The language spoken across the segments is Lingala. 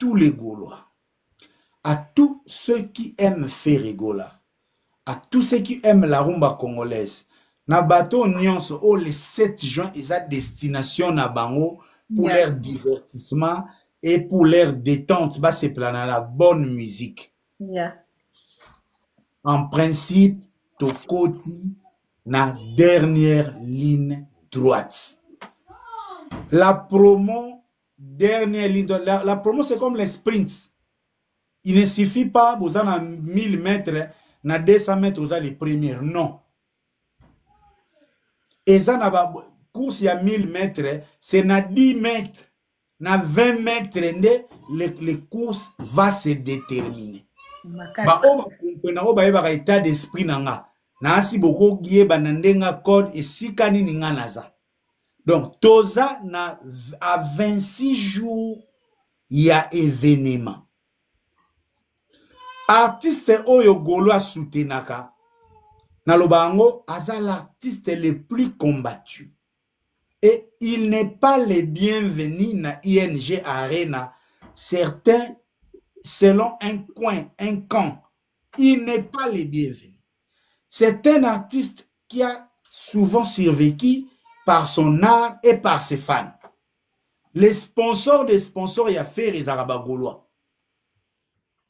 tous les Gaulois, à tous ceux qui aiment Ferregola, à tous ceux qui aiment la rumba congolaise, na bateau nyonso, oh, le 7 juin, ils ont destination na bango pour leur divertissement et pour leur détente. Bah, c'est plan la bonne musique. En principe, Tokoti, na dernière ligne droite. La promo, dernière ligne droite. La promo, c'est comme les sprints. Il ne suffit pas, vous avez 1000 mètres, na 200 mètres, vous avez les premières. Non. Et ça, na course, il y a 1000 mètres, c'est na 10 mètres, na 20 mètres, les courses vont se déterminer. Ba o ba kompena o ba yeba état d'esprit nanga. Na si boko gié banandenga code et sikani ninga naza. Donc toza na à 26 jours il y a événement. Artiste oyo Gaulois soutenaka na lobango aza l'artiste le plus combattu. Et il n'est pas le bienvenu na ING Arena. Certains selon un coin, un camp, il n'est pas le bienvenu. C'est un artiste qui a souvent survécu par son art et par ses fans. Les sponsors des sponsors, il y a fait les Arabes Gaulois.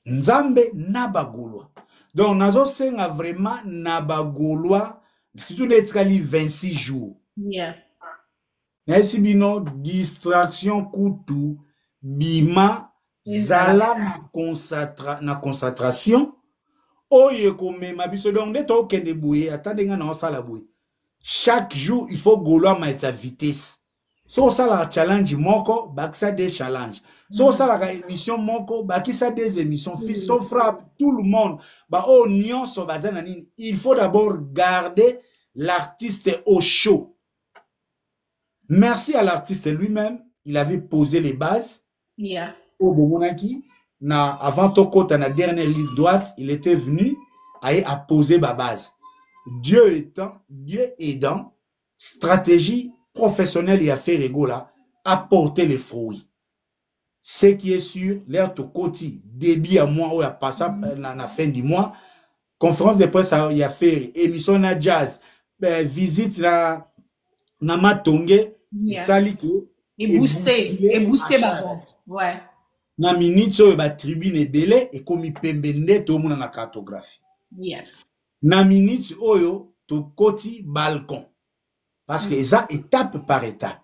Nzambe Naba Gaulois. Donc, nazo senga vraiment Naba Gaulois, si tu n'es 26 jours. Merci bino, distraction, koutou, bima, zala na concentration oye komema biso donc nde tokende boye atandenga na osala boye chaque jour il faut Gaulois maître vitesse so osala challenge moko bakisa des challenges so osala ka émission moko bakisa des émissions fiston frappe tout le monde ba o nyonso bazana nini il faut d'abord garder l'artiste au chaud. Merci à l'artiste lui-même, il avait posé les bases. Au Bomonaki, avant Tokota, na dernière ligne droite, il était venu à poser ma base. Dieu aidant, stratégie professionnelle et affaires Ferregola a porté les fruits. Ce qui est sûr, l'air Tokoti, début à mois ou à passer à la fin du mois, conférence de presse à faire, émission na jazz, visite na Matongé, sali que et booster ma vente. Ouais. Na minute so ba tribune ebele et komi pembende to mona na cartographie. Na minute oyo to koti balcon. Parce que ça étape par étape.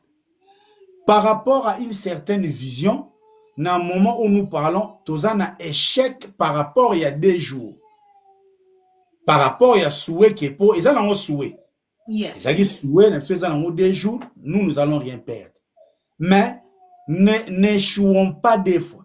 Par rapport à une certaine vision, na moment où nous parlons, toza na échec par rapport il y a 2 jours. Par rapport il y a souhait qui est pour et ça na souhait. Ça qui souhait na faisant en 2 jours, nous allons rien perdre. Mais n'échouons pas des fois.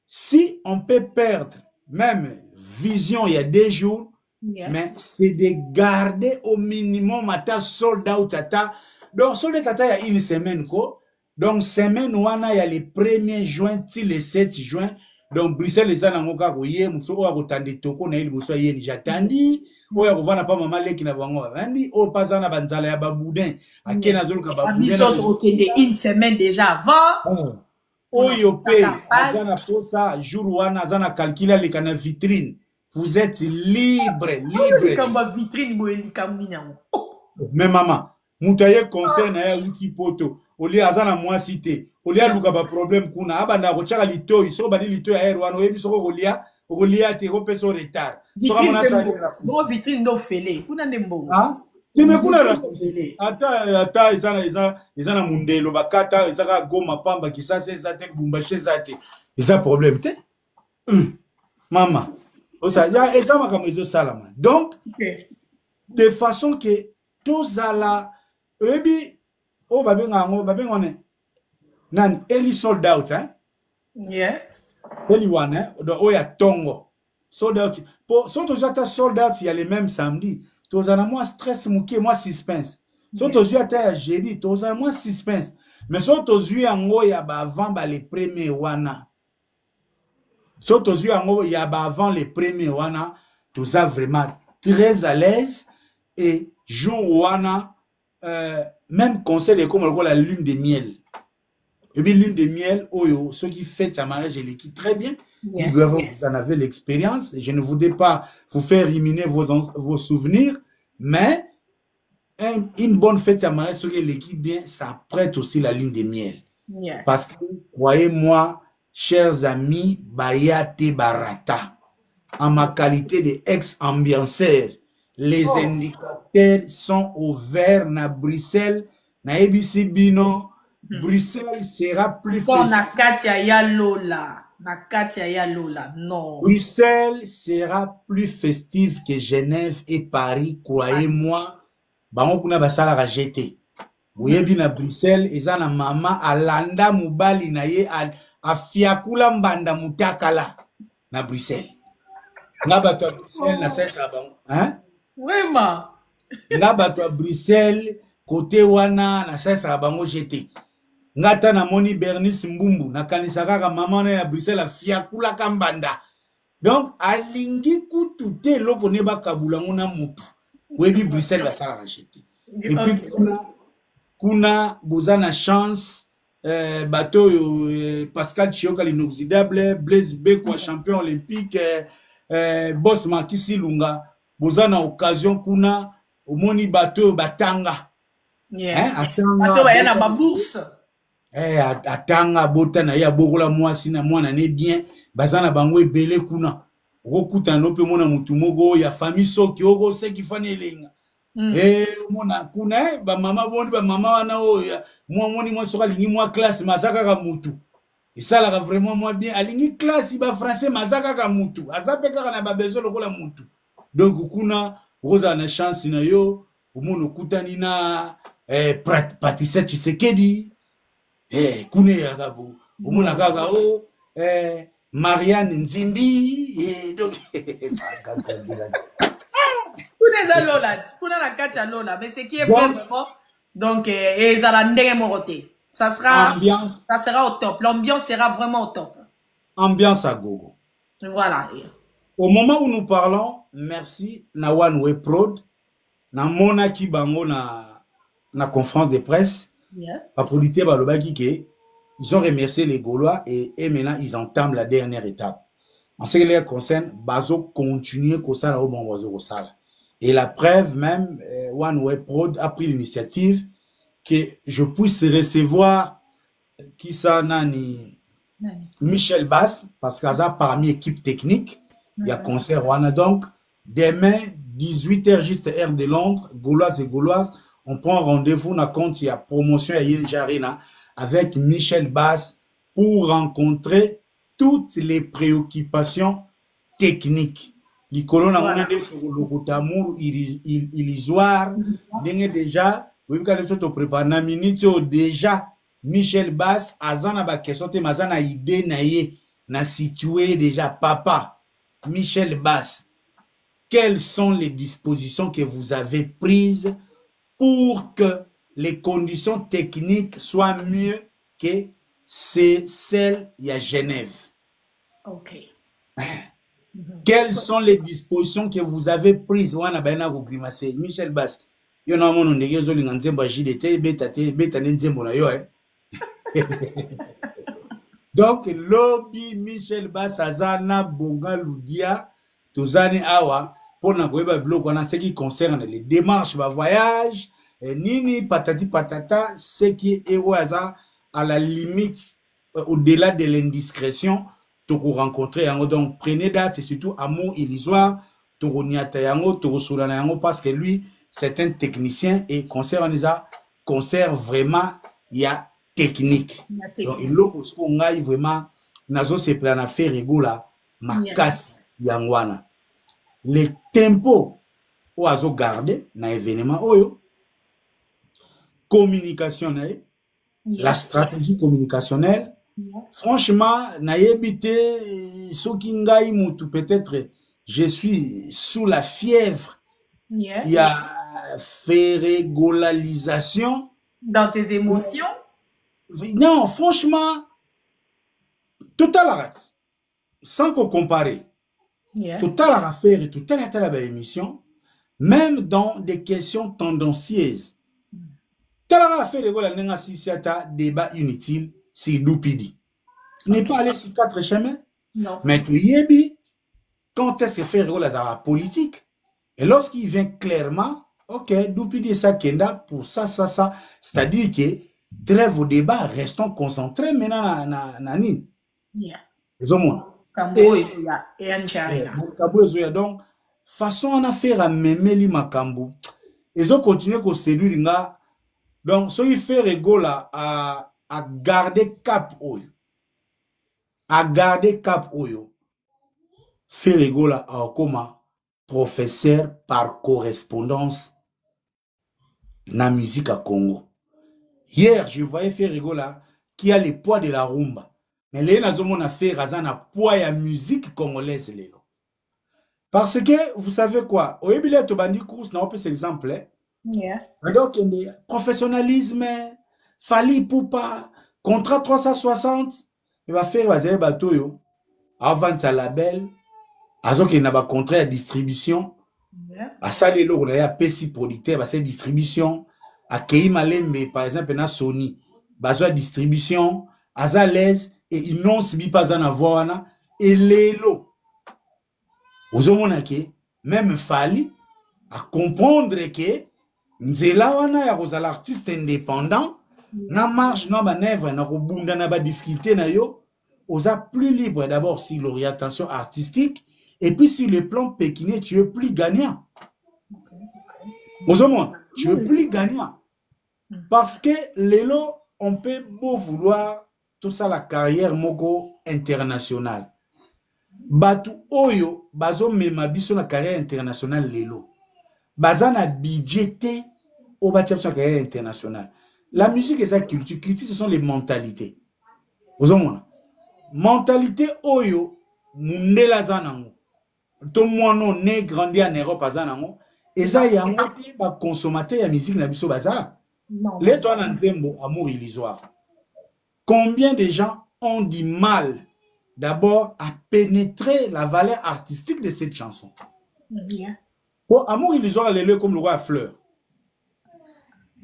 Si on peut perdre, même vision il y a 2 jours, mais c'est de garder au minimum à sold out à donc sold out il y a une semaine quoi. Donc semaine wana il y a le 1er juin till le 7 juin. Donc Bruxelles les anangoka koye muso o akotande toko na ile boso yeni jatandi o ya kovana pa mama leki na bango bandi o pasana banzala ya baboudin akena zoluka baboudin biso to kende une semaine déjà avant. Oyo pe azana posa jour wana azana calculer les kana vitrine. Vous êtes libre. Comme vitrine moeli kamina. Mais maman, mutaye conseil na ya uti poto. Oli azana moi cité. Oli a luka ba problème kuna abanda ko chaka litoyi so bani litoyi aero wana oyebi soko kolia te ko peso retard. So kamona sa no vitrine no fele. Kuna nembo. Ah? Mais kuna raconter. Ata izana mundelo bakata izaka goma pamba kisasa ezate kubumbache zate. Isa problème te. Maman. Osa ya ezama comme ezo salama. Donc de façon que tous ala ebi o babenga babengone nani eli sold out hein. Yeah. Eli wana do oya tongo. Sold out. Pour surtout jata sold out il y a les mêmes samedi. Tozana moi stress mouké moi suspense. Surtout jata jeudi tozana moi suspense. Mais surtout yango ya ba avant ba les premiers wana. Surtout yango ya ba avant les premiers wana toza vraiment très à l'aise et jour wana même conseil de comme la lune de miel. Et puis lune de miel, oyo, ceux qui fêtent sa mariage et l'équipe très bien. Yeah. Vous en avez l'expérience. Je ne voudrais pas vous faire éliminer vos souvenirs, mais une bonne fête à mariage, ceux qui l'équipe bien, ça prête aussi la lune de miel. Yeah. Parce que, croyez-moi, chers amis, Bayate Barata, en ma qualité d'ex-ambianceur, les indicateurs sont au vert na Bruxelles, na ABC Bino. Bruxelles sera plus non. Bruxelles sera plus festive que Genève et Paris, croyez-moi. Bango kuna basala ka jeté. Boyebi na Bruxelles, eza na mama alanda mubali na ye a fiakula mbanda mutakala na Bruxelles. Nga bato Bruxelles na sesa bango. Hein? Vraiment? Nga bato Bruxelles, côté wana na sesa bango jeté. Ngata na moni Bernice Mbumbu na kanisa kaka mama na ya Bruxelles fiakula kambanda. Donc alingi kutute loko neba kabula nguna mutu. Webi Bruxelles basala racheter. Et puis kuna bozana chance bateau Pascal Chioka l'inoxydable, Blaise Beko champion olympique, boss Marquis Lunga bozana occasion kuna omoni bateau batanga. Yeah. Hein, atanga bateau yana ba bourse. Atanga botana ya bokola mwasi na mwana ne bien bazana bango ebele kuna okuta no pe mona mutu moko ya famille soki oko se ki fani elenga mona kuna ba mama bondi ba mama wana oya mwa moni mwa soka lingi mwa classe mazaka ka mutu esala ka vraiment moi bien alingi classe ba français mazaka ka mutu azapeka na ba besoin lokola mutu donc kuna roza na chance na yo omono kutani na Patricia Tshisekedi kune ya kabo omona kaka Marianne Nzimbi donc mais ce qui est vraiment donc ça sera au top, l'ambiance sera vraiment au top, ambiance à gogo. Voilà. Au moment où nous parlons, merci na One Way Prod na mona ki bango na conférence de presse. Ils ont remercié les Gaulois et maintenant ils entament la dernière étape. En ce qui les concerne, Bazo continue comme ça au bon Bazo Rosala. Et la preuve même, One Way Prod a pris l'initiative que je puisse recevoir qui ça nani Michel Bass parce qu'il y a parmi équipe technique, il y a concert Wana donc demain 18h juste heure de Londres, Gaulois et Gauloises. On prend rendez-vous dans compte, il y a promotion à Jarina avec Michel Bass pour rencontrer toutes les préoccupations techniques. Les colons ont le tamour illusoire. Déjà, vous avez déjà Michel Bass, Azana ba question te mazana idée naie na situé déjà papa Michel Bass. Quelles sont les dispositions que vous avez prises pour que les conditions techniques soient mieux que celles à Genève? Ok. Quelles sont les dispositions que vous avez prises? Michel Bass. Yo na mono ndenge zo linga nzembo JDT beta nzembo na yo Donc lobby Michel Bass azana bonga ludia tozani awa pona koyeba biloko na ce qui concerne les démarches ba voyage nini patati patata ce qui est au hasard à la limite au-delà de l'indiscrétion to rencontrer yango donc prenez date et surtout amour illusoire to niata yango to solana yango parce que lui c'est un technicien et concert vraiment il y a technique. Donc il lo ko ngai vraiment nazo se plana faire rigola makasi yangwana. Le tempo o azo garder na événement oyo communication la stratégie communicationnelle. Franchement na yebité soki ngai mutu peut-être je suis sous la fièvre. Il y a férégolalisation dans tes émotions. Non, franchement, total arrête. Sans qu'on compare. Total à faire et tout à émission, même dans des questions tendancieuses. Tel à faire de la débat inutile, si Doupidi. Il n'est pas allé sur 4 chemins. Non. Mais tu yebi, quand est-ce que fait la politique? Et lorsqu'il vient clairement, ok, Doupidi ça kenda pour ça. C'est-à-dire que trêve au débat, restons concentrés maintenant na nini. Yeah. Donc, façon on a fait à memeli makambu. Ils ont continué à séduire nga. Donc, ce qui fait rigola à garder cap oyo. À garder cap oyo. Fait rigola à comme professeur par correspondance na musique à Congo. Hier, je voyais faire rigola qui a le poids de la rumba. Mais les nazomon a fait razana poids à musique congolaise lelo. Parce que vous savez quoi, auébile to bandi course na opé exemple. Yeah. Donc professionnalisme, Fali Poupa, contrat 360, il va faire bazé bateau yo avant sa label, azo ki na ba contrat de distribution. Yeah. A ça les logo na PC producteur ba c'est distribution, a Kei Malembe par exemple na Sony, bazo distribution, aza l'aise et ils n'ont subi pas en avoir et lelo. Ozomona ke même Fali à comprendre que nzela wana ya kozala artiste indépendant na marche na manœuvre na kobunda na ba difficulté na yo oza plus libre d'abord sur l'orientation artistique et puis sur le plan pécunier tu es plus gagnant. Ozomona, tu es plus gagnant parce que lelo on peut beau vouloir tout ça la carrière moko internationale. Batu oyo bazo mema biso na carrière internationale lelo. Bazana budgété au bâtiment de carrière internationale. La musique et sa culture. Culture, ce sont les mentalités. Vous avez mentalité oyo mundela zanango. Tout monde né grandi en Europe zanango. Et ça yango ti ba consommateur ya musique na biso baza. Non. Les toi na nzembo amour illusoire. Combien de gens ont du mal d'abord à pénétrer la valeur artistique de cette chanson? Yeah. Bon, amour illusoire les comme le roi à fleurs.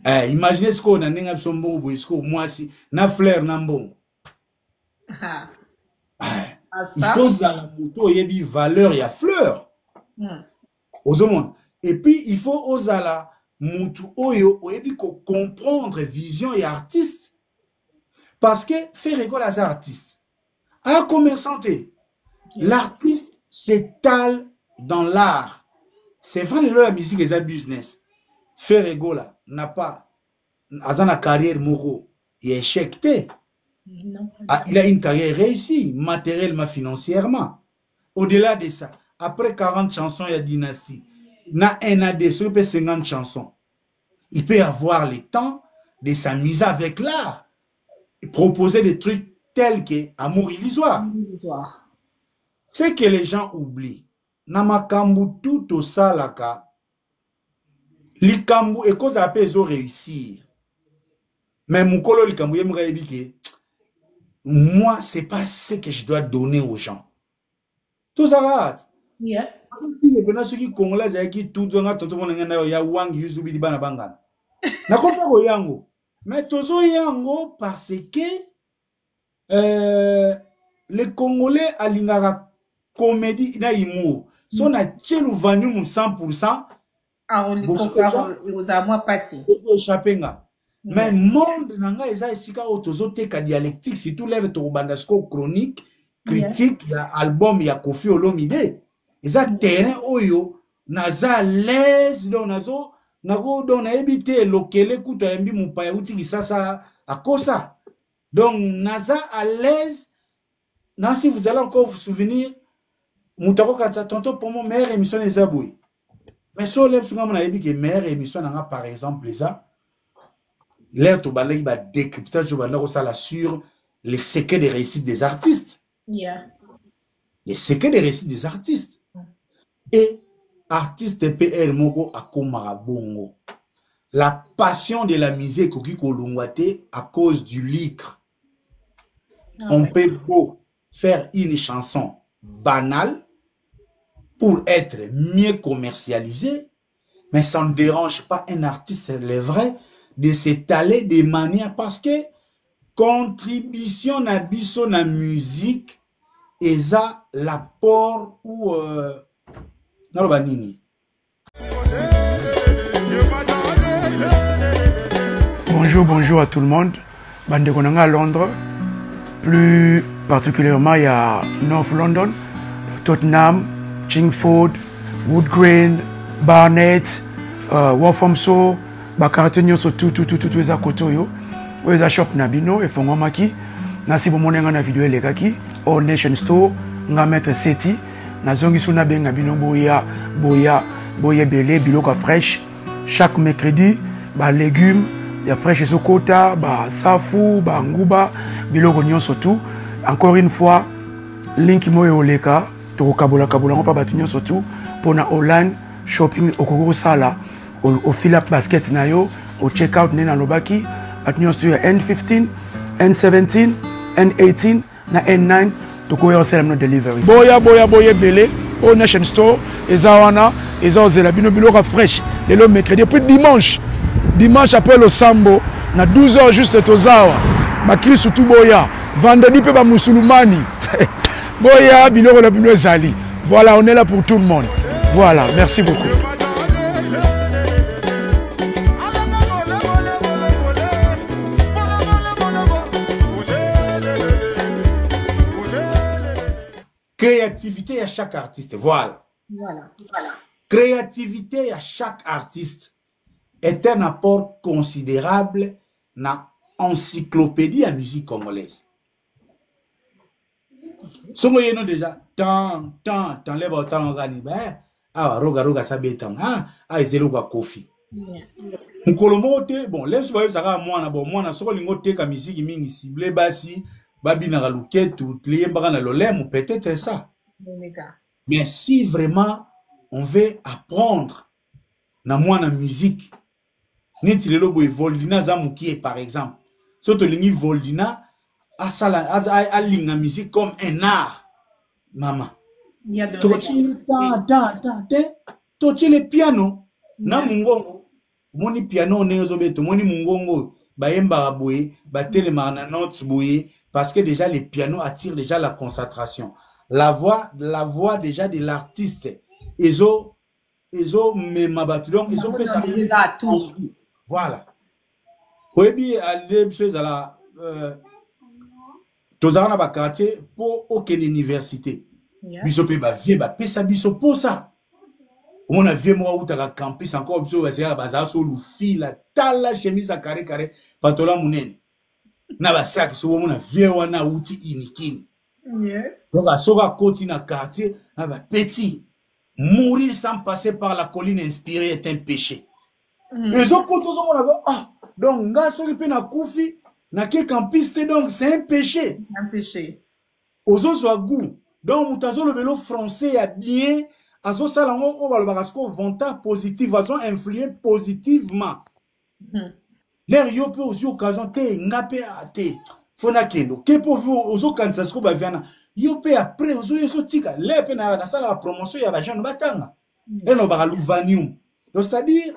Imaginez ce qu'on a n'enga sombo boisco moi si na fleur na bon. Il faut dans la moto il y a des valeurs il y a fleurs. Aux hommes. Et puis il faut aux ala mutu oyo oyebi ko comprendre vision et artiste parce que faire rigole à ça artiste. Un commerçanté. L'artiste s'étale dans l'art. C'est vrai que la musique est un business. Faire rigola n'a pas une carrière moro. Il est échecté. Il a une carrière réussie, matériellement, financièrement. Au-delà de ça, après 40 chansons, il y a dynastie. Na un AD, sur 50 chansons. Il peut avoir le temps de s'amuser avec l'art. Et proposer des trucs tels que amour illusoire. C'est que les gens oublient. Namakambu tout au salaka. Likambu et cause après ils ont réussir. Mais mon colo likambu yemra dit que moi c'est pas ce que je dois donner aux gens. Tout ça va. Yeah. Si les gens qui congolais qui tout dans tout le monde ngana ya wang yuzubi bana bangana. Na kota ko yango. Mais tozo yango parce que les Congolais alingara comédie na humour. Son a tchelu vendu 100%. On vous a moi passé. Mais monde nanga eza esika otozote ka dialectique surtout l'air to bandasco chronique critique ya album ya Kofi Olomide. Eza terrain oyo naza l'aise donc nazo nako donc na ebité lokele kuta yambi mupaya uti kisasa akosa. Donc naza à l'aise. Non, si vous allez encore vous souvenir, Moutako Kata, tantôt pour mon meilleure émission des abouis. Mais sur les souvent on a dit que meilleure émission par exemple les a l'air to balai ba décryptage de banda ça sur les secrets des réussites des artistes. Yeah. Les secrets des réussites des artistes. Et artiste PR moko akomara bongo. La passion de la musique koki kolongwate à cause du lycre. On peut beau faire une chanson banale pour être mieux commercialisé, mais ça ne dérange pas un artiste, c'est vrai, de s'étaler de manière parce que contribution na biso na musique eza l'apport ou naloba nini. Bonjour à tout le monde. Bande Konanga à Londres. Plus particulièrement, il y a North London, Tottenham, Chingford, Wood Green, Barnet, Walthamstow, Bakarate nyonso tout eza kotoyo. Oza shop nabino e fongo maki. Nasi bomonenga na video elekaki. All Nation Store, nga mettre seti. Na zongi suna benga bino boya belé biloko fresh. Chaque mercredi, ba légumes, ya fresh esokota, ba safu, ba nguba, biloko nyonso tout. Encore une fois, link moyo oleka, to kabola pa batu nyonso tout pour na online shopping okoko sala au fill up basket na yo, au check out nena lobaki, batu nyonso ya N15, N17, N18 na N9 to ko yo sell no delivery. Boya belé au Nation Store, ezawana, ezozela bino biloko fresh, le mercredi puis dimanche après le sambo na 12h juste tozawa. Makri surtout boya. Vendredi pe ba musulmani. Boya biloko la bino ezali. Voilà, on est là pour tout le monde. Voilà, merci beaucoup. Créativité à chaque artiste, voilà. Créativité à chaque artiste est un apport considérable dans encyclopédie à musique congolaise. Songo yeno déjà tant lève autant organi roga sabetam ezeluka kofi. Mukolomote bon les ba saka mwana soko lingote ka musique mingi ciblé basi babina galuke tout liemba na lolem peut-être ça. Mais si vraiment on veut apprendre na mwana musique niti lelo boy Voldina zamukie par exemple. Soto lingi Voldina a linga musique comme un art. Maman. Tochi le piano. Na mungongo. Moni piano nezo beto. Moni mungongo. Bayemba boye. Batele marana notes boye. Parce que déjà les pianos attirent déjà la concentration. La voix déjà de l'artiste. Ezo memabatu. Donc ils ont fait ça. Voilà. Oyebi alebse zala tozana ba quartier pour aucune université. Biso pe ba vie ba pesa biso pour ça. On a vu moi uta ka campus encore biso ba zera baza so lufi la tala chemise à carré pantalon munene. Na ba sac so mona vie wana uti inikini. Donc à soka koti na quartier na ba petit. Mourir sans passer par la colline inspirée est un péché. Les autres donc nga soki pe na kufi na ke campiste donc c'est un péché. Aux autres soit goût. Donc mutazo le vélo français a bien azo salango on va le barasko vanta positive azo influer positivement. L'air yo pe aussi occasion te ngape ate fona kendo ke pour vous aux autres quand ça se ba viana yo pe après aux autres tika le pe na sala la promotion ya ba jeune batanga. Et no ba luvanium. Donc c'est-à-dire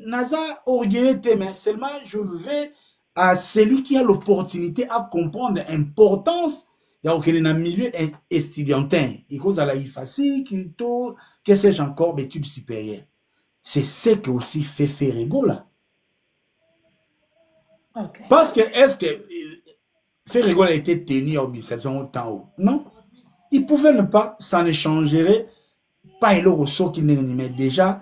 Naza orgueillité, mais seulement je vais à celui qui a l'opportunité à comprendre l'importance. Il y a aucun milieu estudiantin. Il cause à la IFACI, que sais-je encore, d'études supérieures. C'est ce que aussi fait Ferrego là. Okay. Parce que est-ce que Ferrego a été tenu à l'observation autant haut? Non. Il pouvait ne pas, ça ne changerait pas et le ressort qu'il n'est déjà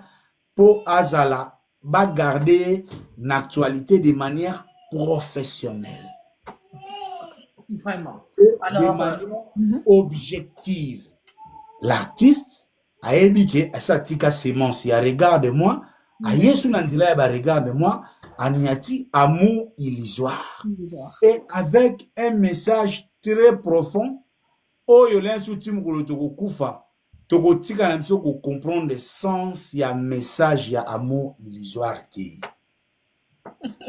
pour Azala. Va garder l'actualité de manière professionnelle. Vraiment. Alors, de manière objective. L'artiste a ébiqué à sa tika sémence. Il regarde-moi. A Yesu Nandila regarde-moi. Aniati amour illusoire. Et avec un message très profond. Oh yolen soutim gulotoko kufa. Tokotika na biso ko comprendre le sens ya message ya amour illusoire.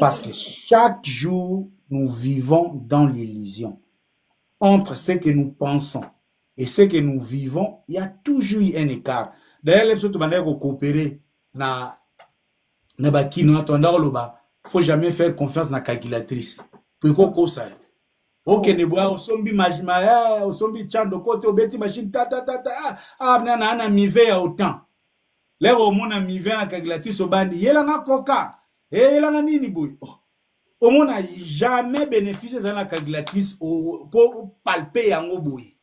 Parce que chaque jour nous vivons dans l'illusion. Entre ce que nous pensons et ce que nous vivons, il y a toujours un écart. D'ailleurs, les autres manières de coopérer na bakino na tonda loba, faut jamais faire confiance na calculatrice. Pourquoi ça? Ok, ne bois, osombi majima, osombi chando kote, obeti machine, nana mive ya autant. L'air au monde a mive à Kaglatis au bandi, yelanga coca, yelanga nini boy. Au monde n'a jamais bénéficié de la Kaglatis pour palper yango boy.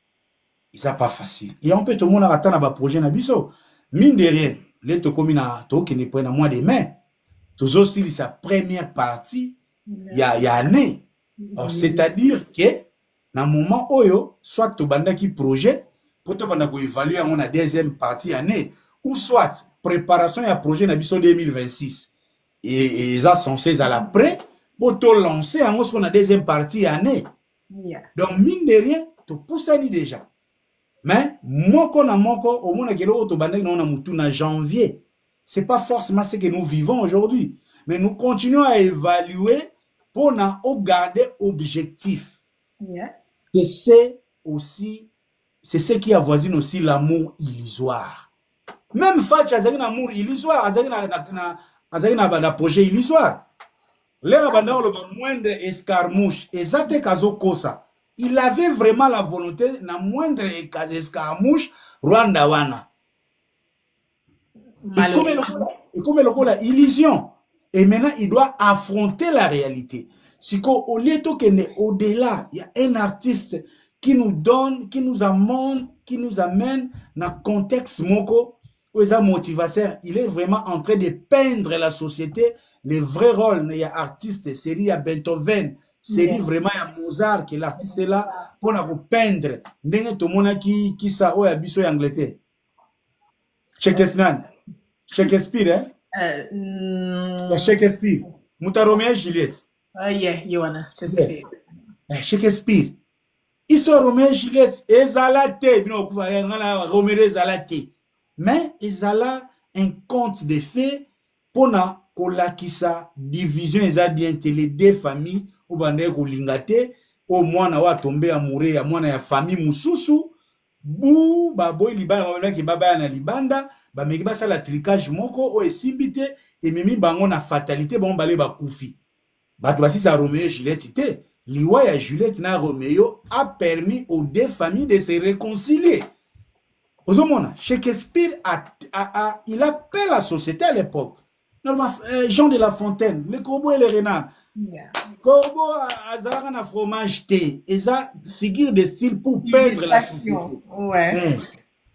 C'est pas facile. Et on peut tout le monde attendre un projet na biso. Mine de rien, les tokomina to qui ne prennent moins des mains. Tous aussi sa première partie, il y a année. C'est-à-dire que dans le moment où soit tu banda qui projet pour te banda ko évaluer on a deuxième partie année ou soit préparation ya projet na biso 2026 et ils sont censés à l'après pour te lancer en ce qu'on a deuxième partie année. Donc mine de rien, tu pousses déjà. Mais moko na moko au monde que l'autre banda on a mutu na janvier. C'est pas forcément ce que nous vivons aujourd'hui, mais nous continuons à évaluer pour garder objectif. C'est aussi, c'est ce qui avoisine aussi l'amour illusoire. Même Fatch a un amour illusoire, a un projet illusoire. L'air abandon le moindre escarmouche, et Zate Kazo Kosa, il avait vraiment la volonté, na moindre escarmouche, Rwanda Wana. Et comme le rôle illusion. Et maintenant, il doit affronter la réalité. Si au lieu de au-delà, il y a un artiste qui nous donne, qui nous amène dans le contexte moko, où il a motivation. Il est vraiment en train de peindre la société, les vrais rôles. Il y a artistes, série, il y a Beethoven, série vraiment, il y a Mozart, qui est l'artiste là, pour nous peindre. Ndenge tout le monde qui ça, ou abisso en Angleterre. Shakespeare, hein? Shakespeare. Mouta Roméo et Juliette. Yohana, Shakespeare. Shakespeare. Histoire Roméo et Juliette, ezalate, bino kufara Roméo ezalate. Mais ezala un conte de fées pour na kolakisa division eza bien les deux familles ou bande ko lingate au mwana wa tomber amoureux ya mwana ya famille mususu bu baboy libanda babana ki baba na libanda ba meki ba sala tricage moko o esimbite et mimi bango na fatalité bon balé ba kufi bato basi sa Roméo et Juliette te liwa ya Juliette na Roméo a permis aux deux familles de se réconcilier. Ozomona Shakespeare il appelle la société à l'époque. Jean de La Fontaine, le corbeau et le renard. Corbeau a un fromage thé et ça figure de style pour peindre la société. Ouais.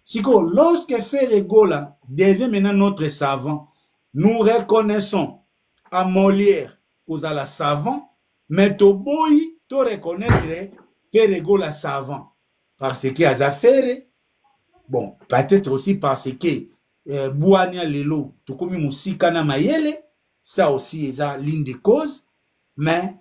Siko, lorsque Ferregola devient maintenant notre savant, nous reconnaissons à Molière aux la savant, mais Toboy, tu reconnaître Ferregola savant. Parce qu'il a affaire, bon, peut-être aussi parce que Bouania Lelo, tout comme Moussika na Mayele, ça aussi est l'une des causes, mais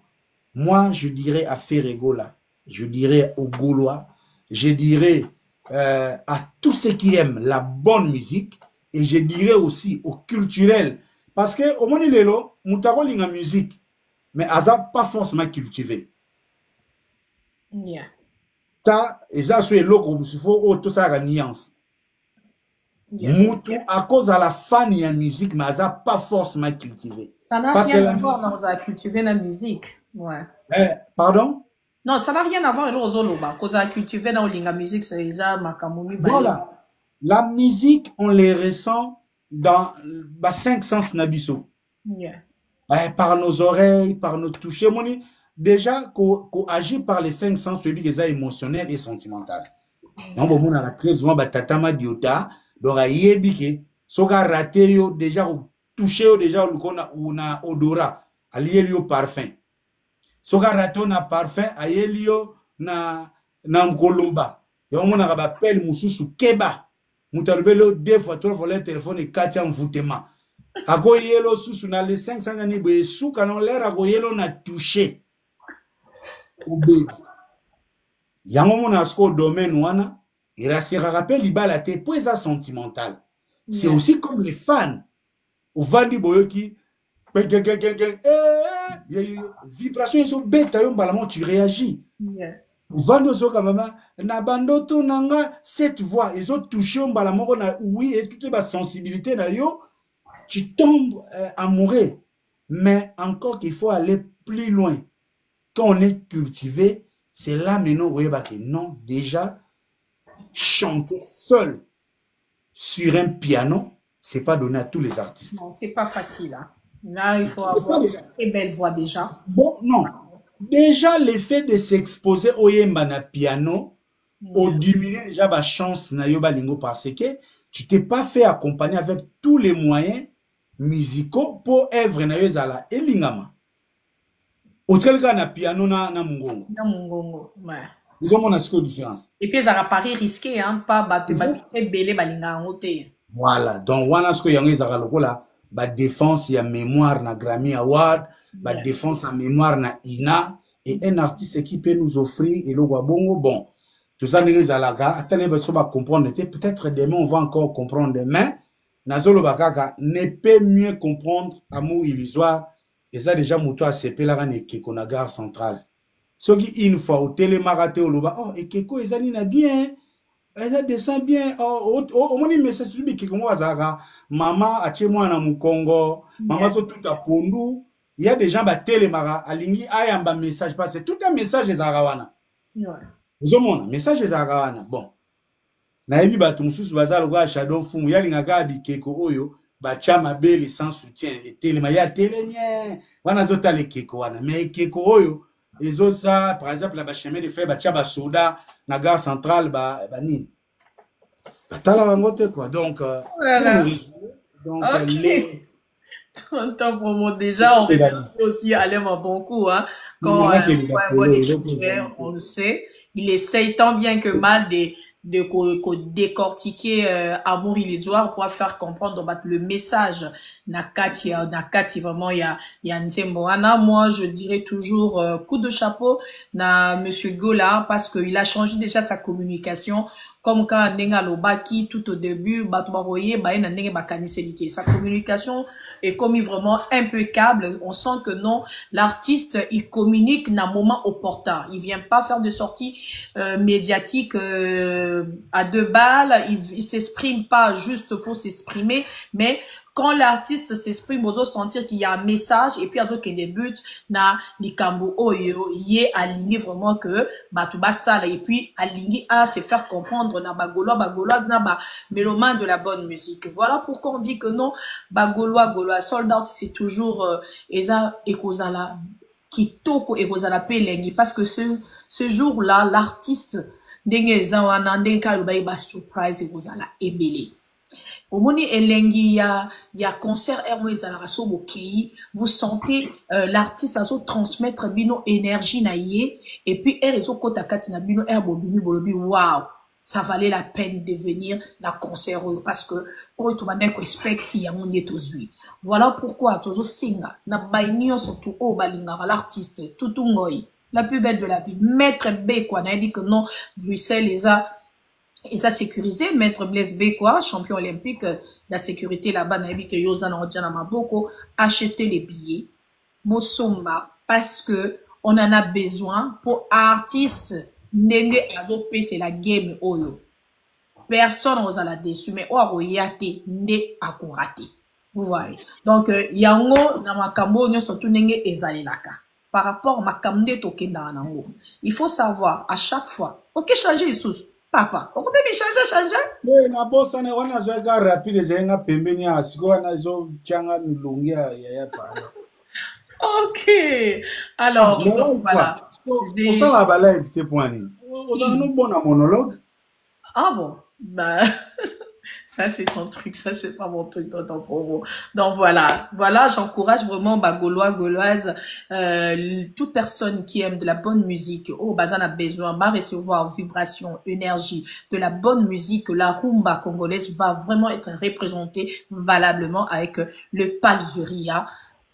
moi je dirais à Ferregola, je dirais aux Gaulois, je dirais à tous ceux qui aiment la bonne musique, et je dirais aussi aux culturels, parce que au moins Lelo, Moutaro linga musique, mais Aza pas forcément cultivé. Yeah. Ça, et ça, c'est l'eau, il faut tout ça la nuance. Moutou, à cause de la fan de la musique, mais ça pas forcément cultivé. Ça n'a rien à voir avec cultiver la musique. Ouais. Pardon? Non, ça n'a rien à voir avec l'ozoloba. Cause à cultiver dans la musique, c'est déjà makamoni. Voilà. La musique, on les ressent dans 5 sens nabiso. Yeah. Par nos oreilles, par nos toucher. Déjà, qu'on agit par les 5 sens, tu dis que c'est émotionnel et sentimental. Donc, on a très souvent tatama diota. Donc, il soka raté yo déjà touché yo déjà ou na odorat allié yo parfum. Soka raté na parfum allié yo na ngoloba. Yo mona ka ba pelle mususu keba. Mutalbelo 2 fois 3 fois le téléphone et 4 envoûtement. Ako yelo susu na les 500 ani be sou kanon l'air ako yelo na touché. Ou baby. Yango mona sko domaine wana. Il se rappelle libala te pour ça sentimental. C'est aussi comme les fans. Au vandi boyoki vibration sont bêtes tu réagis. Au vandi so kamama na bando to nanga cette voix ils ont touché mbalamoko na oui et toute la sensibilité na yo tu tombes amoureux. Mais encore qu'il faut aller plus loin. Quand on est cultivé, c'est là maintenant vous voyez que non, déjà, chanter seul sur un piano, c'est pas donné à tous les artistes. Non, c'est pas facile. Hein. Là, il faut avoir une très belle voix déjà. Bon, non. Déjà, l'effet de s'exposer au yembana piano, au diminuer déjà la chance na yoba lingo parce que tu t'es pas fait accompagner avec tous les moyens musicaux pour œuvre na yozala elingama. Autre cas na piano na mungongo. Na mungongo, ouais. Ils ont mon aspect différence. Et puis ça va pari risqué hein, pas battre belé balinga ngote. Voilà, donc wana ce que yango ezaka lokola ba défense ya mémoire na Grammy Award, ba défense en mémoire na INA et un artiste qui peut nous offrir et le bongo bon. Tout ça n'est alaga, attendez va comprendre peut-être demain on va encore comprendre demain. Nazolo bakaka ne peut mieux comprendre amour illusoire et ça déjà moto a CP la ne keko na gare centrale. Ce qui une fois au télémarathon au loba oh et keko ezali na bien. Elle descend bien. Au moins, message tu dis que moi Zara, maman a chez moi na Mukongo, maman sont tout à Pondu. Il y a des gens qui télémara alingi ayamba message parce que tout un message des Arawana. Vous avez un message des Arawana. Bon. Na ebi batu mususu bazalo kwa shadow fumu yali ngaka bikeko oyo bachama bele sans soutien et téléma ya télémien. Wana zota le keko wana mais keko oyo les autres ça par exemple la chemin de fer bachaba soda na gare centrale nini batala bangote quoi donc donc okay. Tant promo déjà on fait aussi aller un bon coup hein quand on le sait il essaye tant bien que mal de décortiquer amour illusoire pour faire comprendre le message nakati vraiment il y a Nzemboana. Moi je dirais toujours coup de chapeau na monsieur Gola parce que il a changé déjà sa communication comme quand Nenga Lobaki tout au début sa communication est commis vraiment impeccable. On sent que non l'artiste il communique d'un moment opportun, il vient pas faire de sorties médiatiques à deux balles, il s'exprime pas juste pour s'exprimer mais quand l'artiste s'exprime, vous allez sentir qu'il y a un message et puis qu'il débute na likambo oyo yé aligné vraiment que batuba sala et puis aligné à se faire comprendre na bagoloise na ba mélomane de la bonne musique. Voilà pourquoi on dit que non gaulois sold out c'est toujours eza ekozala kitoko ekozala pelengi parce que ce jour-là l'artiste ndenge eza wana ndenge ka ba surprise ekozala ebele. Au moni elengi ya concert vous sentez l'artiste a transmettre bino énergie na yé et puis ezo kota kati na bino bobimi bolobi wow ça valait la peine de venir na concert parce que to bande ko expect ya monde tozui. Voilà pourquoi tozo singa na bainio surtout o balinga l'artiste tutu ngoi la plus belle de la vie maître B quoi na dit que non Bruxelles et ça sécurisé, Maître Blaise B, quoi, champion olympique, la sécurité là-bas, n'habite Yozana Odjana Maboko, acheter les billets, Mosomba, parce que on en a besoin pour artistes, Nenge Azopé, c'est la game Oyo. Personne n'ose la déçu, mais Oaro Yate, ne akourate. Vous voyez. Donc, Yango, Namakambo, surtout Nenge Ezalelaka. Par rapport à Makamde Tokenda Nango. Il faut savoir, à chaque fois, ok, changer sous. Papa, on peut changer. Oui, na bossa ne wana zo ga rapide zenga pembeni ya siko na zo changa milungi ya pala. OK. Alors, donc, voilà. On ça la bala invité pour nini. On a un bon monologue. Ah bon. Bah ça c'est ton truc, ça c'est pas mon truc dans ton promo. Donc voilà, j'encourage vraiment gauloise, toute personne qui aime de la bonne musique, bazan a besoin, va recevoir vibration, énergie, de la bonne musique, la rumba congolaise va vraiment être représentée valablement avec le Palzuria.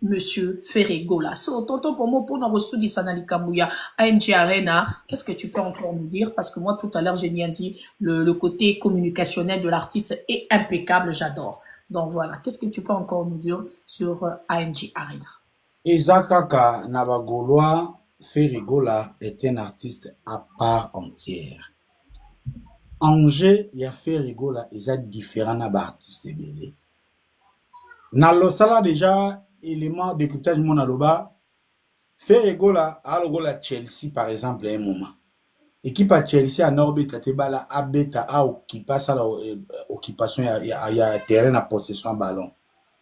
Monsieur Ferregola. So, tonton pour moi, pour nous ressoudre Sanali Kambuya, ANG Arena, qu'est-ce que tu peux encore nous dire? Parce que moi, tout à l'heure, j'ai bien dit, le côté communicationnel de l'artiste est impeccable, j'adore. Donc voilà, qu'est-ce que tu peux encore nous dire sur ANG Arena? Ezakaka Nabagoloa Ferregola est un artiste à part entière. Angers, il y a Ferregola, ils sont différents d'artistes. Dans le sala déjà, élément de cryptage monaloba Ferregola a le rôle à Chelsea par exemple à un moment. Équipe à Chelsea à Norbeta Tebala à Beta à occupation il y a terrain à possession ballon.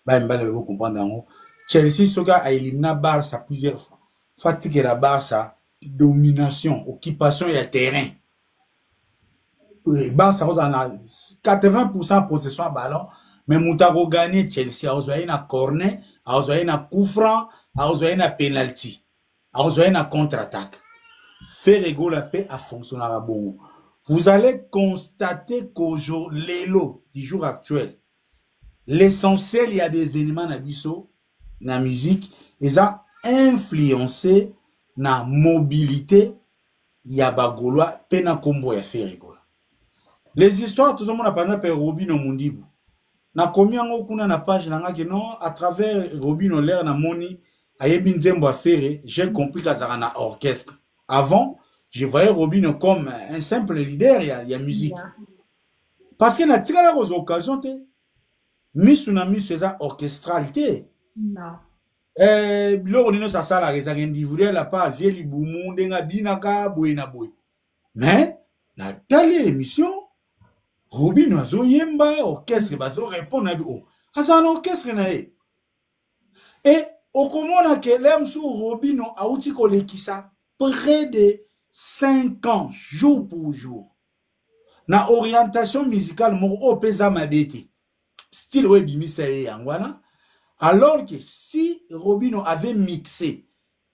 Bah vous comprendre. Chelsea soga a éliminé Barça plusieurs fois. Fatigue la Barça domination, occupation et terrain. Barça a 80% possession ballon. Mais Moutago gagné Chelsea a besoin d'un corner, a besoin d'un coup franc, a besoin d'un penalty, a besoin d'un contre-attaque. Ferregola paix a fonctionné à bon. Vous allez constater qu'aujourd'hui, du jour actuel, l'essentiel, il y a des éléments dans la musique, ils ont influencé la mobilité, il y a bagoloa, pena combo ya Ferregola. Les histoires, tout le monde a par exemple Robino Mundibu. Na combien on na page nanga que non à travers Robino l'air na moni ayebi nzembo affaire j'ai compris que ça na orchestre. Avant, je voyais Robino comme un simple leader il y a musique. Parce que na tika aux occasions te misu na misu ça orchestralité. Non. Lo onino ça sala reza individuel la pas vieli bumu ndenga binaka boina boy. Mais na telle émission Robino azo yemba orchestre bazo répondre à oh asa un orchestre na e et okomona que l'aime sur Robino a outi kolekisa près de 5 ans jour pour jour na orientation musicale mo opeza mabete style webimisa e yangwana alors que si Robino avait mixé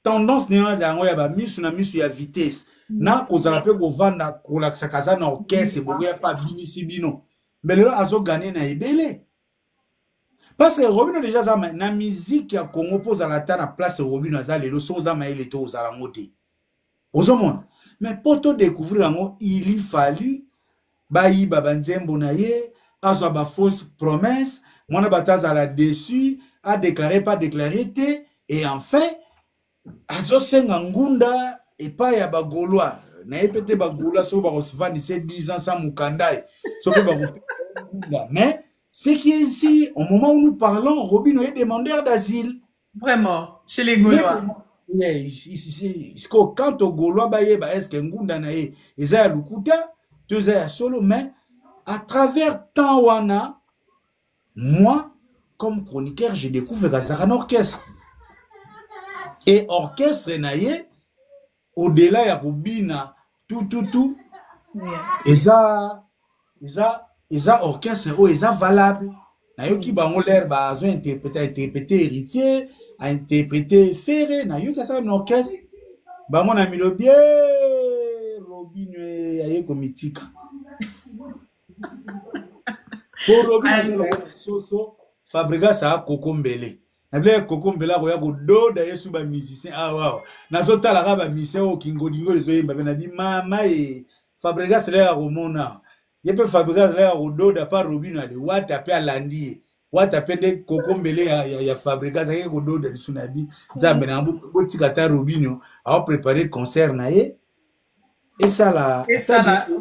tendance néa yango ya ba misu na misu ya vitesse na kozala pe kovanda kolakisa kaza na orchestre boya pa binisi bino mais là azo gagner na ebele parce que Robino déjà ça na musique ya Congo pose à la ta na place Robino za lelo so za maile to za la ngoti ozomona mais pour te découvrir yango il y fallu bayi babanzembo na ye azo ba fausse promesse mona bataza la dessus a déclaré pas déclaré té et enfin azo senga ngunda et pas ya bagoloa na epete bagoloa so ba recevoir 10 ans sans mukandai so pe ba mais ce qui est ici au moment où nous parlons Robino est demandeur d'asile vraiment chez les Gaulois quand au Gaulois ba yeba est-ce que ngunda na ye eza ya lukuta deux ya solo mais à travers temps wana moi comme chroniqueur je découvre que c'est un orchestre et orchestre na ye au-delà ya Robina tout eza orchestre o eza valable na yo ki bango l'air ba zo interpréter héritier a interpréter ferré na yo ka ça un orchestre ba mon ami lo bien Robino aye komitika pour Robino soso Fabriga ça kokombele na bile kokombela ko ya ko do da yesu ba musicien ah wow na zo tala ka ba musicien o kingo dingo zo yimba na di mama e Fabriga c'est là romona yepe Fabriga c'est là o do da pa Robino de wata pe alandi wata pe de kokombele ya Fabriga ça ko do da sunadi zambe na botika ta Robino a préparé concert na ye et ça là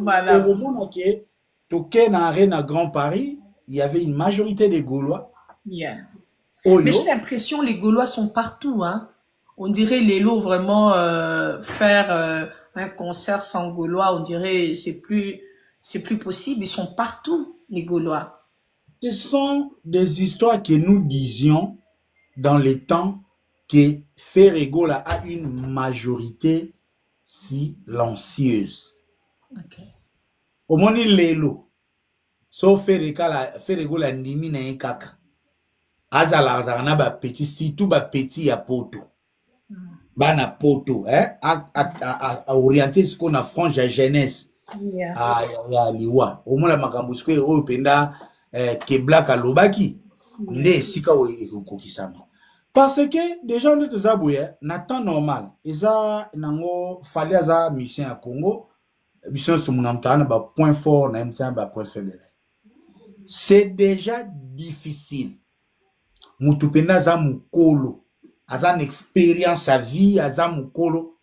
voilà au moment que toqué na arena Grand Paris il y avait une majorité des Gaulois. Yeah. Mais j'ai l'impression les Gaulois sont partout, hein. On dirait les lots vraiment faire un concert sans Gaulois, on dirait c'est plus possible. Ils sont partout les Gaulois. Ce sont des histoires que nous disions dans les temps que Ferregola a une majorité silencieuse. Okay. Au moins les lots. Sauf Ferregola ndimi na kaka. Azala na ba petit surtout ba petit ya poto. Bana poto à orienter ce qu'on a frange à jeunesse. Ya liwa. Au moins la makambo sko o penda kebla kalobaki. Ne sika o ekokisama. Parce que des gens de Tezabouye na temps normal. Eza nango fallait aza mission à Congo. Mission sur mon amtana ba point fort na amtana ba point faible. C'est déjà difficile. Mutupenda za mukolo. Aza une expérience à vie, aza mukolo.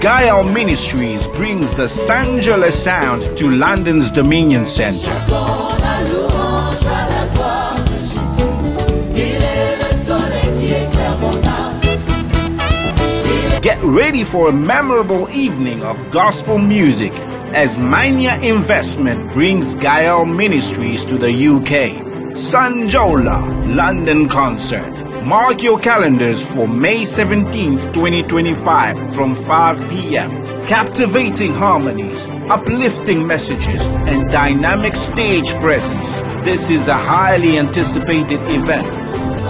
Gaia Ministries brings the Sanjala sound to London's Dominion Centre. Get ready for a memorable evening of gospel music as Mania Investment brings Gael Ministries to the UK. Sanjola London Concert. Mark your calendars for May 17th, 2025 from 5 p.m. Captivating harmonies, uplifting messages, and dynamic stage presence. This is a highly anticipated event.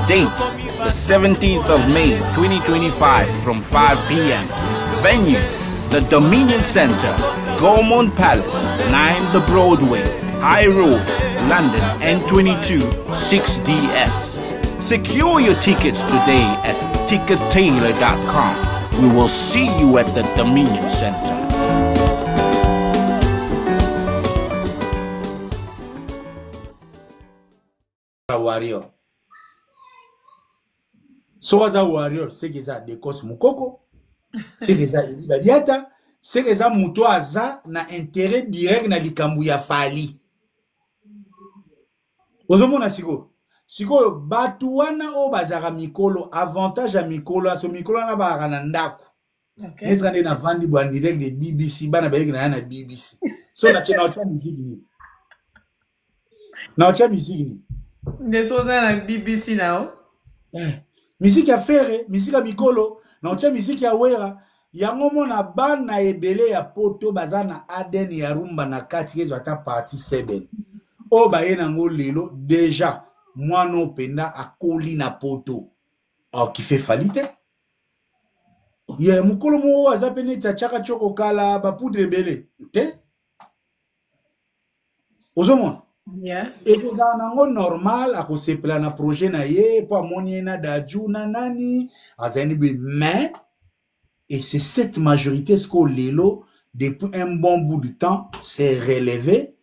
Date, the 17th of May, 2025 from 5 p.m. Venue, the Dominion Center, Gaumont Palace, 9 The Broadway, High Road, London, N22 6DS. Secure your tickets today at tickettailor.com. We will see you at the Dominion Center. Warrior. So as a warrior, c'est que ça décos mukoko, c'est que ça ibadiata, c'est que ça muto aza na intérêt direct na likambu ya fali. Ozomona siko. Siko batu wana o bazara mikolo avantage ya mikolo aso mikolo na ba na ndako. Okay. Netra na vandi bo en direct de BBC bana ba na BBC. So na chena ocha musique ni. Na ocha musique ni. Des choses na BBC now. Musique ya fere, musique ya mikolo, na ocha musique ya wera. Yango mona bana ebele ya poto bazana Aden ya rumba na kati kezo ata parti 7. O ba yena ngo lelo déjà Mwano penda akoli na poto. Oh, qui fait falite. Mukolo mo azapene tchaka choko kala ba poudre belé. Te? Ozomon. Yeah. Et que ça nango normal a ko sepla na projet na ye po amoni na daju na nani azani be mais et c'est cette majorité ce qu'on lelo depuis un bon bout de temps s'est relevé.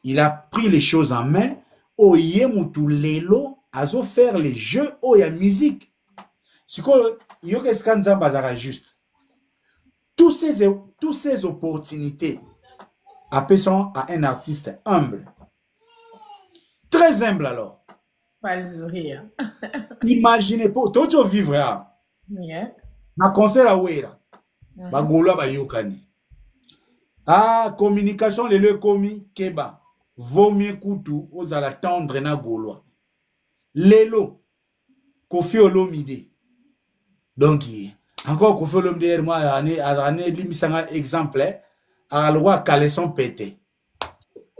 Il a pris les choses en main. Oye mutu lelo azo faire les jeux oya musique. Siko yo que skanza bazara juste. Tous ces opportunités appellent à un artiste humble. Très humble alors. Pas le rire. Imaginez pas tout vivre là. Yeah. Na concert à Wera. Ba golo ba yokani. Ah communication le komi keba. Vaut mieux koutou aux à la tendre na gaulois. Lelo, Kofi Olomide. Donc, encore Kofi Olomide, moi, année, limisanga exemple, à la loi caleçon pété.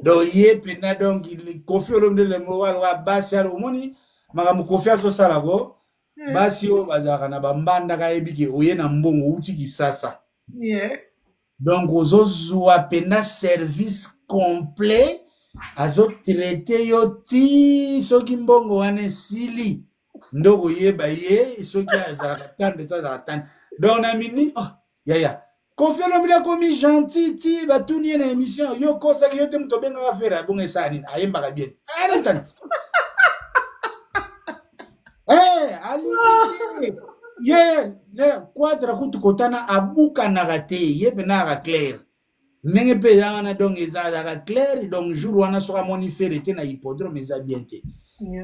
Donc, yé, pena, donc, Kofi Olomide, le mot, loi, bassi, à l'omoni, magamu Kofi aso salago, bassi, o, bazarana, bambanda, kaebiki, oye, na mbongo, uti ki sasa. Yeah. Donc, ozo zoua pena service complet, azo traité yo ti soki mbongo wane sili ndoko yeba ye soki azalaka tande to azalaka tande donc na mini oh ya Kofi Olomide komi gentil ti batuni na émission yo kosaki yo te muto benga affaire bonga esani ayembaka bien ala tanti ali ye quadra kutu kotana abuka na raté ye bena clair. Nenge pe yana donc ezalaka clair donc jour wana soka moni faire na hippodrome eza bien te.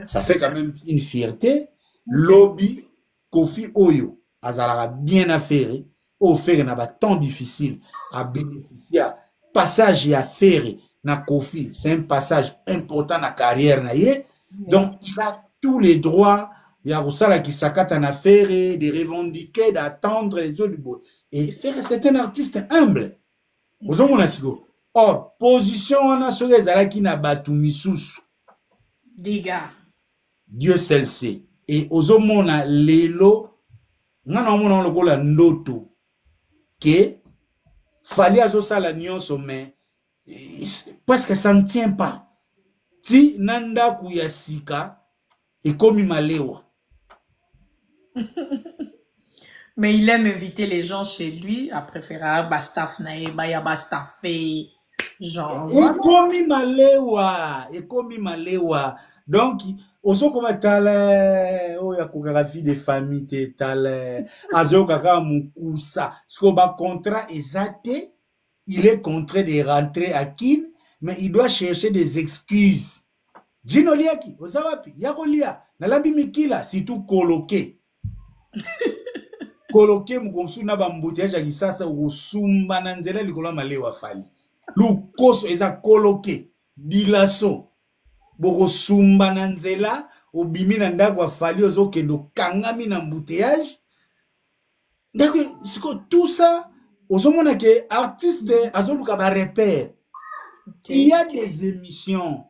Ça fait quand même une fierté. Lobby Kofi Oyo azalaka bien affaire au faire na ba temps difficile à bénéficier passage à faire na Kofi, c'est un passage important na carrière na ye. Donc il a tous les droits ya rusala qui sakata na faire de revendiquer d'attendre les autres et faire c'est un artiste humble. Or, position wana soki ezalaki na batu misusu. Diga. Dieu seul sait. Et ozomona lelo ngana omona lokola ndoto que fallait azosala nyonso mais parce que ça ne tient pas. Ti nanda kuyasika ekomi malewa. Mais il aime inviter les gens chez lui, à préférer Bastaf Naïba, ya Bastafé, genre. Ekomi malewa. Donc, oso koma tale, ya kokafi de famille te tale, azo kaka mukusa. Sko ba contrat exacté, il est contraint de rentrer à Kin, mais il doit chercher des excuses. Jino liaki, ozawapi, yako lia, nalambi mikila, si tout coloqué. coloquer mukonsu na bambouteillage ya kisasa okosumba na nzela likolo ya malewa fali lukoso eza coloquer dilaso bokosumba na nzela obimi na ndako ya fali ozokende okangami na embouteillage ndako siko tout ça ozomona ke artiste azoluka ba repère. Il y a des émissions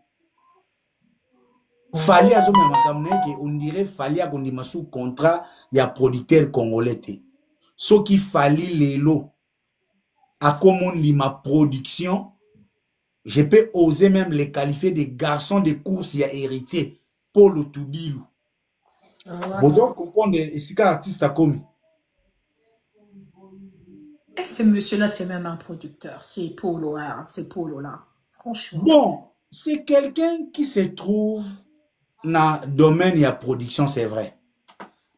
Fali on dirait Fali a kondima sous contrat ya producteur congolais te. Ce qui Fali lelo a comme ma production, je peux oser même les qualifier de garçons de course ya héritier pour le Toubilou. Vous comprenez ce qu'artiste a commis. Et ce monsieur-là, c'est même un producteur. C'est Polo, hein, c'est Polo là. Franchement. Bon, c'est quelqu'un qui se trouve dans le domaine de la production, c'est vrai.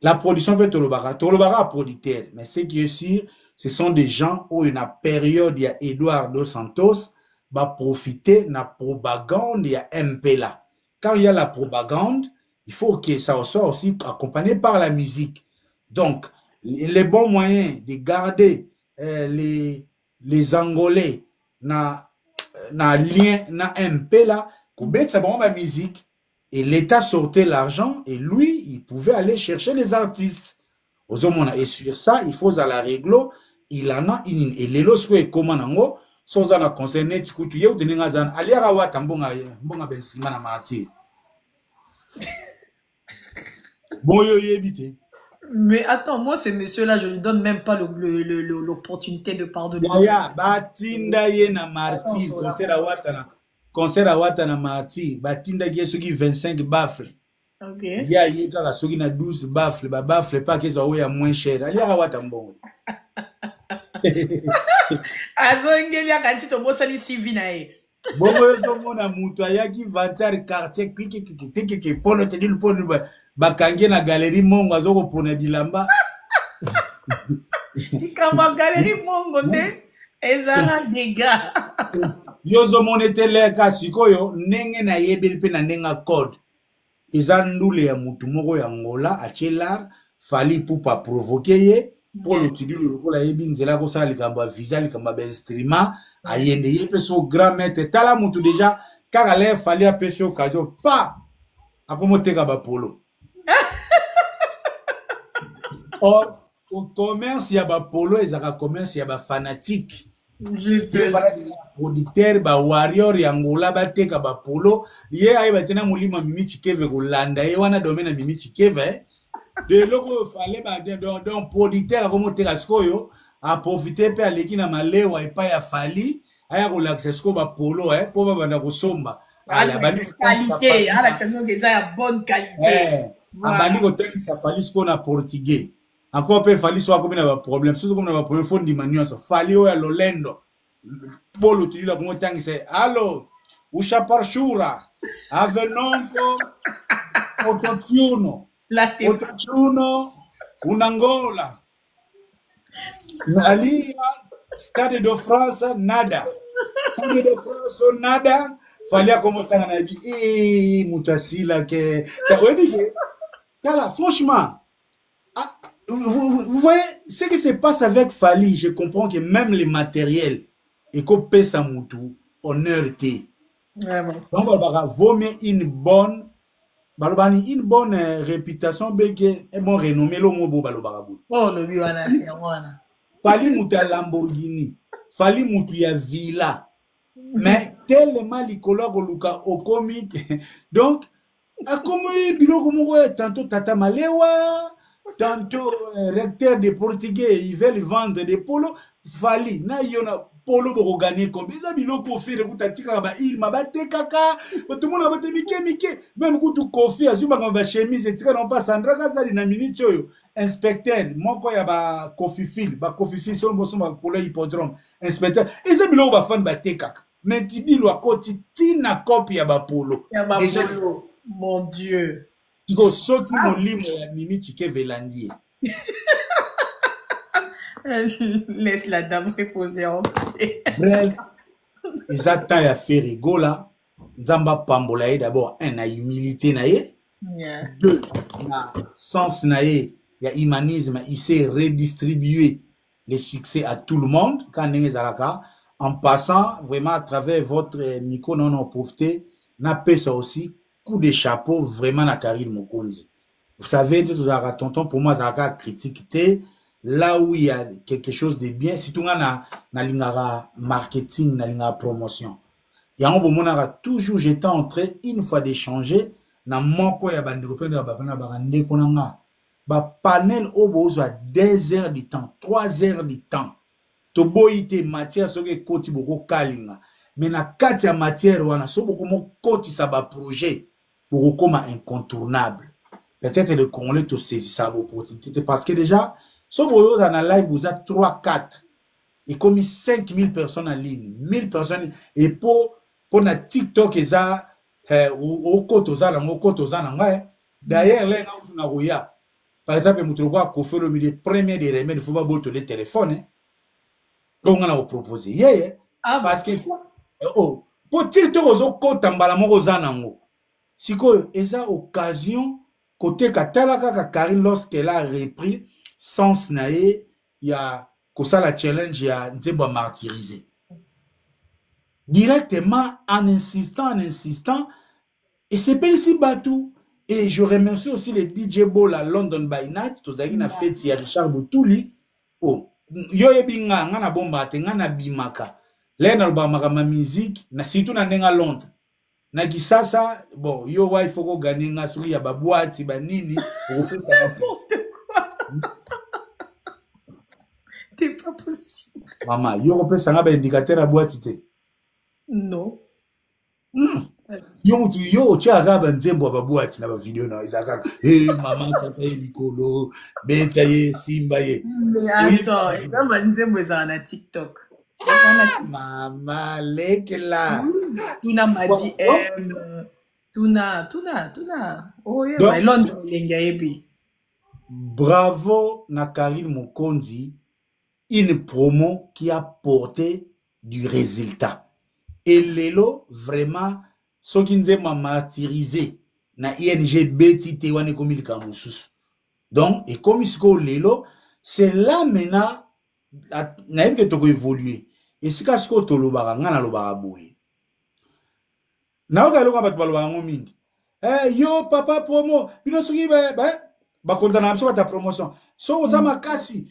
La production peut être Tolobara producteur, mais ce qui est sûr, ce sont des gens où une période, il y a Eduardo Santos, va profiter de la propagande, il y a MP là. Quand il y a la propagande, il faut que ça soit aussi accompagné par la musique. Donc, les bons moyens de garder les Angolais na lien na MP là, koubet ça bon ma musique. Et l'État sortait l'argent et lui, il pouvait aller chercher les artistes. Et sur ça, il faut à la réglo, il en a une. Et les lois, c'est comment nango, sans en concerner, tu coûtes, tu n'es pas en aller à Wata, bon ben martyr. Bon, yo évité. Mais attends, moi, ce monsieur-là, je lui donne même pas l'opportunité de pardonner. Ya, batinda ye na martyr, concert à Wata. Concert à Watana Marty, batinda qui est ce qui 25 baffles. Ok. Il y a ce qui na 12 baffles, baffles pas qu'ils ont à moins cher. Allez à Watambo. Azongelia kanti to bosali CV na e. Bon yo na mutu ya ki vantar quartier kiki polo te dit polo bakange na galerie mongo azoko pona bilamba. Kama galerie mongo te ezana dega. Yozo monete leka sikoyo nenge na yebeli pe na nenga code eza ndule ya mutu moko ya ngola achelar fali pupa provoquer ye pour l'utiliser le lokola yebi nzela ko sala likamba visa likamba ba instrument ayende ye pe so grand maître tala mutu déjà kaka le fali a pese occasion pa akomoteka ba polo. Or au commerce ya ba polo ezaka commerce ya ba fanatique. Producteur ba warrior yangola bateka ba polo ye ayi batena mulima mimi chikeve kolanda ye wana domaine mimi chikeve de loko fallait ba donc producteur comme teka skoyo a profiter pe aleki na malewa epa ya fali aya ko l'accès ba polo po ba banda ko somba ala bandi qualité ala c'est donc ça ya bonne qualité abandi ko teki sa fali sko na portugais. Encore peu fali soit comme na problème surtout comme na problème fond dimanio ça fali o ya lolendo polo tu la como tangi c'est allo usha parshura avenonko ototuno unangola ali Stade de France nada Stade de France nada fali como tanga na bi mutasila ke ta webike kala franchement. Vous voyez, ce qui se passe avec Fali, je comprends que même les matériels, et qu'on paie sa moutou, honneur T. Donc, vaut mieux une bonne réputation, un bon renommé, le mot Balobarabou. Oh, le biwana. Fali moutou à Lamborghini, Fali moutou ya Villa, mais tellement l'icologue au comique. Donc, à comment il y tantôt Tata Malewa, tantôt recteur des Portugais, ils veulent vendre des polos. Fali, na yona polo pour gagner comme ça. Biloko fait de koutatika ba il m'a battu kaka. Tout le monde a battu Mike. Même quand tu confies, azuma comme ba chemise et tika non pas Sandra Kazali na minute yo. Inspecteur, moi quand y a ba Kofifil sur le bosso pour le hippodrome. Inspecteur, et ça biloko ba fan battu kaka. Mais tu bilo a côté tina copie ya ba polo. Déjà mon Dieu. Tu go so qui mon limo ya mimi chike velandi. Laisse la dame reposer en paix. Bref, ils attendent à faire rigola. Nzamba pambola d'abord un na humilité na ye. Deux na sens na ye il y a humanisme, il sait redistribuer les succès à tout le monde, quand en passant vraiment à travers votre micro, non, profiter, n'a pas ça aussi, coup de chapeau vraiment à Karine Mokonzi. Vous savez, tonton, pour moi, ça a critiqué là où il y a quelque chose de bien, surtout na marketing, na promotion. Il y a un moment toujours, j'étais en train, une fois d'échanger, na moko ya bande kopé na bande konanga. Ba panel au besoin 2 heures de temps, 3 heures de temps. To boite matière soke koti boko kalinga. Mais na kati ya matière wana so boko mo koti sa ba projet boko koma incontournable. Peut-être le Congolais te saisit ça opportunité parce que déjà so boyo na live vous a 3 4 et comme 5000 personnes en ligne, 1000 personnes et pour na TikTok eza au koto za na koto za na ngai d'ailleurs là na roya par exemple mutroko ko faire le milieu premier des remèdes faut pas boto le téléphone on a proposé parce que oh pour TikTok ozo kota mbala moko za nango siko eza occasion côté katala kaka Karine lorsqu'elle a repris sens nae ya kosala challenge ya nzembo martyrisé directement en insistant et c'est pas ici batou et je remercie aussi les DJ Ball à London by Night tozaki na fête ya Richard Boutuli oh yo yebinga ngana bomba te ngana bimaka lena ba ma musique na surtout na ndenga Londres na kisasa bon yo wa il faut ko gagner nga suri ya babwati banini c'est pas possible maman yo ko pesa nga ba indicateur à boîte te non yo tu yo cha raba nzembo ba boîte na ba vidéo na izaka maman tata likolo beta ye simba ye mais attends ça va nzembo za na TikTok maman lekela tuna madi tuna oh yeah Londres lenga ebi bravo na Karine Mokonzi une promo qui a porté du résultat et lelo vraiment ce qui nous a martyrisé na ING BTT wane komilika mususu donc et comme isko lelo c'est là maintenant na que to évoluer et si ka sko to lobaka ngana lobaka boye na oka loka bat balobaka ngo mingi yo papa promo bino soki ba kontana biso ta promotion so oza makasi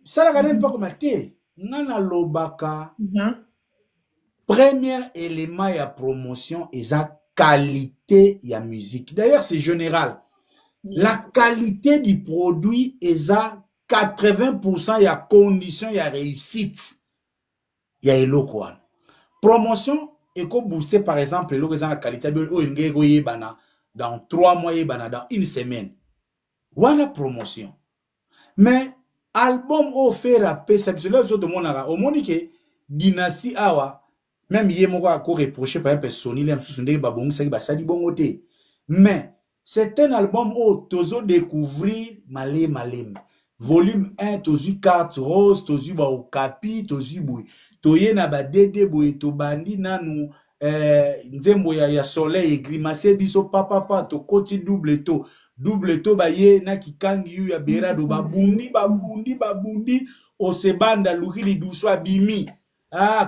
sala ka neni pa koma te ngana lobaka premier élément ya promotion eza qualité ya musique d'ailleurs c'est général la qualité du produit eza 80% ya condition ya réussite ya eloko wana promotion eko booster par exemple eloko eza na qualité o ngeko yebana dans 3 mois yebana dans une semaine wana promotion mais album au faire à pesa biso les autres monaka o monike dynastie awa même yemoko a ko reprocher par exemple Sony lem sous ndenge babongisa ki basali bongo te mais c'est un album où tozo découvrir malem volume 1 tozu carte rose tozu ba okapi tozu boy toye na ba dede boy to bandi nanu nzembo ya soleil et grimace biso papa to koti double to ba ye na kikangi yu ya berado babundi o sebanda lukili duso abimi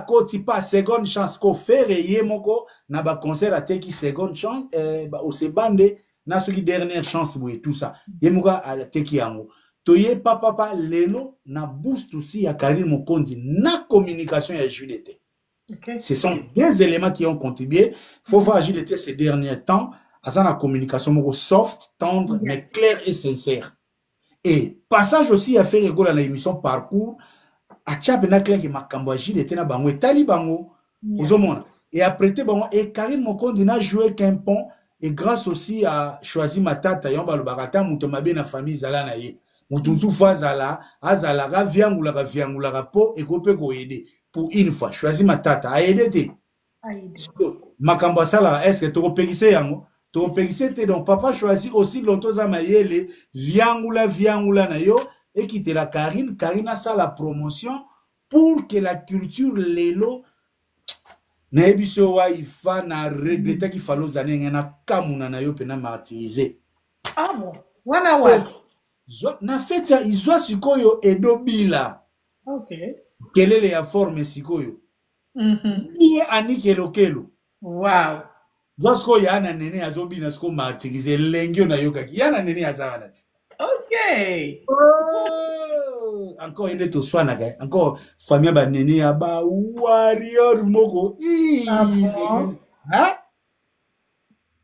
koti pas seconde chance ko faire ye moko na ba concert a teki seconde chance o sebande na soki dernière chance boy tout ça ye moko a teki yango toye papa lelo na boost aussi ya Karine Mokonzi na communication ya JDT. Okay. Ce sont des éléments qui ont contribué. Faut voir JDT ces derniers temps à la communication moko soft, tendre, mais clair et sincère. Et passage aussi à faire rigolo dans l'émission Parcours à Tchabena clair qui m'a cambo JDT na bango et tali bango ozomona et après te bango et Karine Mokonzi n'a joué qu'un pont et grâce aussi à Choisi Matata yamba le barata mutomabe na famille zala na ye. Mutuntu fazala azala ga viangula po et kope ko aider pour une fois Choisi Matata a aidé te makambo sala est-ce que to pegise yango to pegise te donc papa Choisi aussi longtemps za mayele viangula na yo et quitter la Karine a ça la promotion pour que la culture lelo na ebiso wa ifa na regretter ki falo zané na kamuna na yo pena martyriser ah bon wana na fete ya izwa sikoyo edobila. Okay. Kelele ya forme sikoyo. Iye anikelokelo. Wow. Zosko yana nene azobina sko matikize lengyo na yokaki. Yana nene azana. Okay. Oh, encore ene to swana ga. Encore famille ba nene ya ba warrior moko. Ha?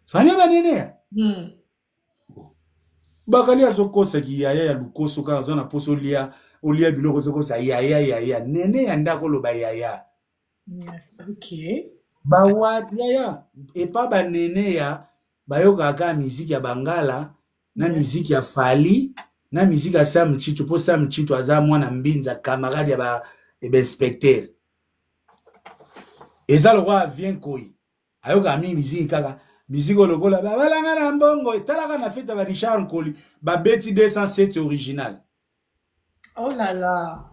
Famille ba nene ya? Bakali azokosa ki yaya ya lukoso ka zona poso lia olia biloko zokosa yaya nene ya ndako lo ba yaya. Okay. Bawa yaya et pas ba nene ya bayoka ka musique ya Bangala na musique ya Fali na musique ya Sam Chitu po Sam Chitu aza mwana mbinza camarade ya ba inspecteur. Eza lo roi vient koi. Ayoka mi musique kaka musique lokola ba balanga na mbongo talaka na fête ba Richard Nkoli ba beti 207 original. Oh là là.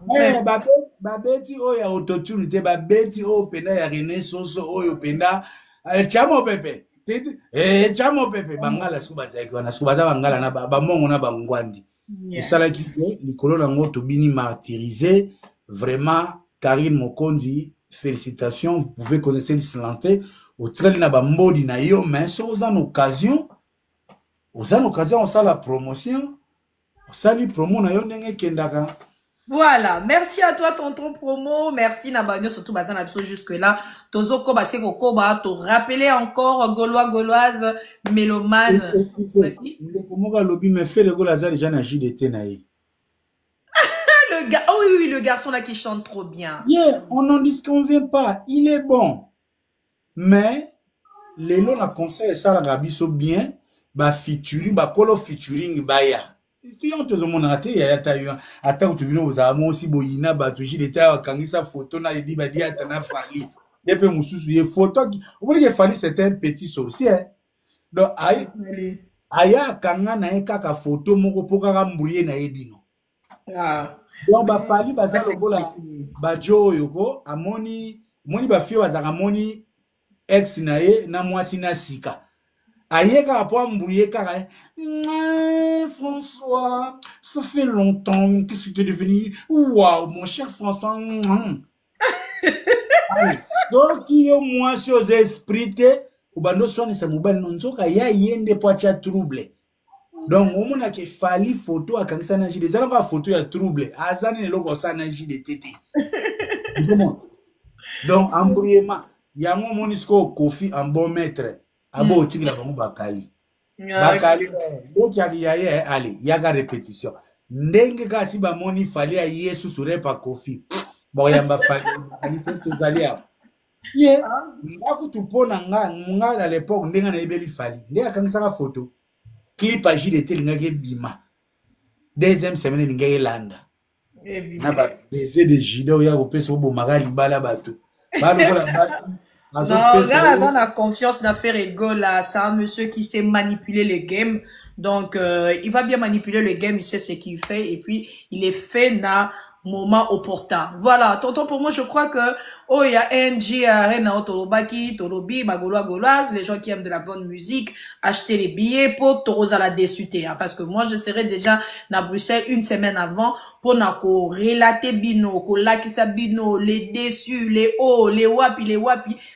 Ba beti o ya autotune te ba beti o penda ya René Soso o yo penda chamo pepe. Chamo pepe Bangala suba zaiki wana suba za Bangala na ba mongo na bangwandi. Et ça là qui est likolo na ngoto bini martyrisé vraiment Karine Mokondi félicitations vous pouvez connaître le silence au trailer na ba mbodi na yo mais so aux en occasion on ça la promotion on sali promo na yo ndenge kendaka. Voilà, merci à toi tonton promo, merci Nabanyo surtout bazan abso jusque là. Tozo koba se koba to rappeler encore gauloise mélomane. Le komoga lobi me fait le golaza déjà na JDT naï. Le gars, oh oui, le garçon là qui chante trop bien. Yeah, on n'en disconvient pas, il est bon. Mais les lots la conseil ça la rabiso bien, ba featuring, ba colo featuring baya. Tu as tout le monde à terre, attends, tu viens aux amours aussi, boyina, batuji, l'été, quand il sa photo, là, il dit, bah, dia, t'en as fallu. Et puis, moussou, photo, vous voyez, Fali, c'était un petit sorcier. Donc, aya, kanga, na kaka photo, moko, poka, mbouye, na ebino. Donc, bah, Fali, bah, ça, bah, Joe, yoko, amoni, ba fio, bah, amoni, ex, na mwasi, na sika. Ayeka po mbouye kaka François, ça fait longtemps, qu'est-ce que tu es devenu? Waouh, mon cher François. Donc, moi, si aux esprits, ou bando soin sa mobile non soka ya yende po cha trouble. Donc, au moment que fali photo à kanisa na jide, ça photo ya trouble. Azani ne loko sa na jide tete. C'est bon. Donc, embrouillement, yango monisko kofi en bon maître. Abo otiki la bango bakali. Bakali donc yaye allez yaga répétition ndenge kasi ba moni fali ya Yesu sure pa kofi bo yamba fali ani to zalia ye ngako tupona nga à l'époque ndenga na ebeli fali ndeka kangisaka photo clip a JDT lingake bima deuxième semaine lingake landa na ba baiser de Jido ya kopesa bo magali bala bato ba lokola non, là, dans la confiance d'affaires ego là, c'est un monsieur qui sait manipuler le game. Donc, il va bien manipuler le game, il sait ce qu'il fait. Et puis, il est fait na moment opportun. Voilà, tonton, pour moi, je crois que, oh, il y a NG, Rena, Tolobaki, Tolobi, Gauloise, les gens qui aiment de la bonne musique, acheter les billets pour Torosa la désuté, hein, parce que moi, je serai déjà à Bruxelles une semaine avant pour nako relater bino, ko lakisa bino, les déçus, les hauts, les wapi,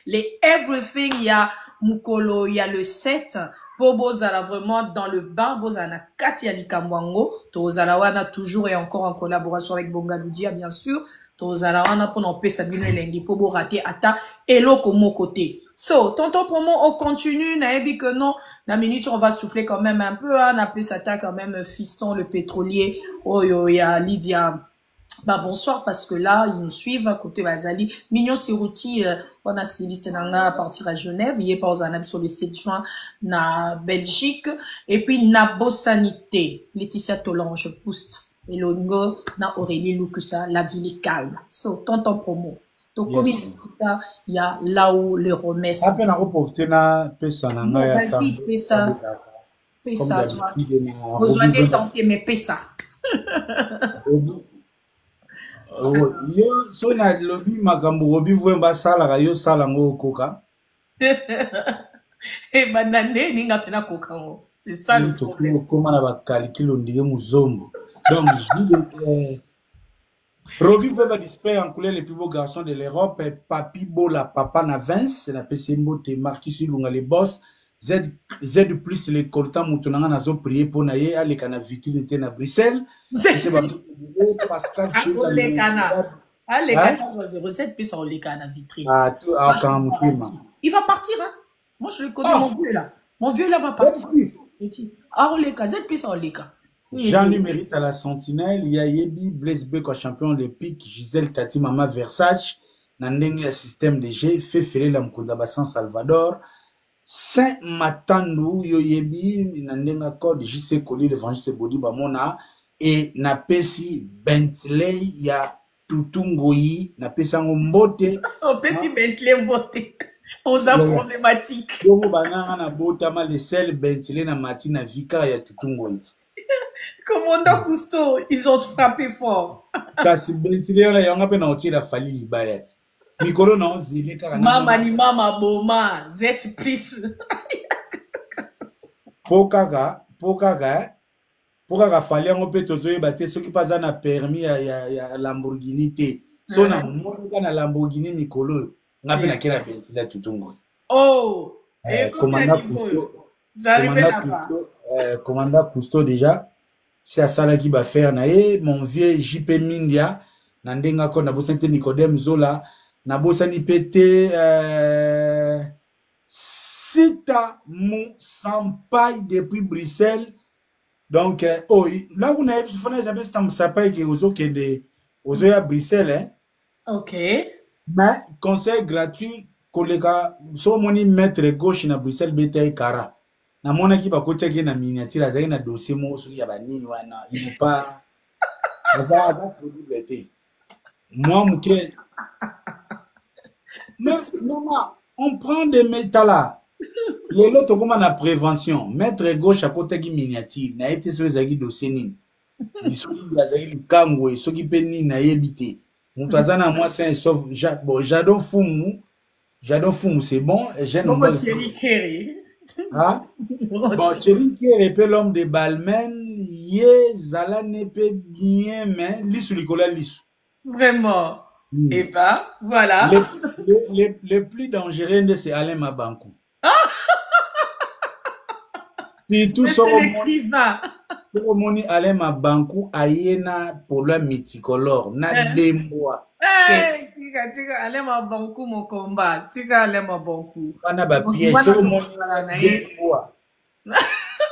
les everything, il y a Mukolo, il y a le 7, pour Bozala vraiment dans le bain, Bozana Katia Likambwango, Tozala wana toujours et encore en collaboration avec Bongaloudia, bien sûr, Tozala wana pour n'en pesa bino elengi, pour bo rater ata, elo komo côté. So, tonton promo, on continue, naebi que non, la minute, on va souffler quand même un peu, hein, on appelle ça quand même Fiston, le pétrolier, oh yo, ya Lydia. Bah bonsoir parce que là ils nous suivent à côté Bazali Mignon Sirouti on a Céleste Nanga à partir à Genève il est pas aux Anab sur le 7 juin na Belgique et puis na Bossanité Laetitia Tolange Poust et Longo na Aurélie Lukusa la ville est calme so tonton promo donc comme il y a là où les remesses à peine à reporter na pesa nanga ya pesa besoin de tenter mais pesa yo so na lobi makambo robi vwemba sala ka yo sala ngo koka e banane ninga pena koka ngo C'est ça le problème. Comment on va calculer on Muzombo. Donc, je dis Robbie va display en couleur les plus beaux garçons de l'Europe. Papi Bola, Papa na Vince, c'est la PCMO, te marqué sur Lunga les boss. Z plus les coltans moutonanga nazo prier pour naïe à l'écana vitrine était na Bruxelles. C'est Pascal Chita. Ah, les gars, 07 puis sur les cannes à vitrine. Ah, tout à quand il va partir, hein. Moi, je le connais, mon vieux là. Mon vieux là va partir. Ah, les cas, Z puis sur les cas. Jean-Louis mérite à la sentinelle. Il y a Yebi, Blaise Beko champion olympique, Gisèle Tati Mama Versace, Nandenge système de G, Fefele la Mkundaba San Salvador, Saint Matandou, Yoyebi, Nandenga Code, JC Koli, l'évangile Bodi Bamona, et Napesi Bentley, il y a Tutungoyi, Napesi Mbote. Oh, Pesi Bentley Mbote. On a problématique. Yobo Banana na Botama, le sel Bentley na Matina Vika, il y a Tutungoyi. Commandant Cousteau, ils ont frappé fort. Kasi Bentley la yanga pe na oti la fali libayat. Mikolo na onzile kaka na mama ni mama boma Z plus. Pokaga fali yango pe tozoyeba te soki paza na permis ya Lamborghini te. So na monika na Lamborghini mikolo nga pe na kela Bentley tutungo. Oh, commandant Cousteau. J'arrive là-bas. Commandant Cousteau déjà. C'est à ça qui va faire nae mon vieux JP Mindia nandenga ko na bosante Nicodème Zola na bosani pété Sita Mou Sampai depuis Bruxelles donc oh là vous n'avez pas jamais Sampai qui ozo kende ozo ya Bruxelles hein. OK, mais conseil gratuit collègue so moni maître gauche na Bruxelles beta kara na mona ki ba kotia ki na miniature azali na dossier mo so ya ba nini wana il faut pas ça probabilité moi muke non on prend des métals les lots comme na prévention maître gauche à côté ki miniature na été sur ezali dossier nini iso azali kango so ki pe nini na yebité mutu azana moi c'est sauf bon j'adore fumu c'est bon j'aime bon Thierry Kerry. Ah? Bon, Thierry Kerry est l'homme de Balmain, yé, Zala n'est pas bien, mais l'issue Nicolas l'issue. Vraiment. Et ben, voilà. Le plus dangereux, c'est Alain Mabankou. Si tout ça, au moni Alain Mabankou, ayena pour le mythicolore, na démois. Tika, Alain Mabankou, mon combat. Tika, Alain Mabankou. Ana ba pièce, au moni démois.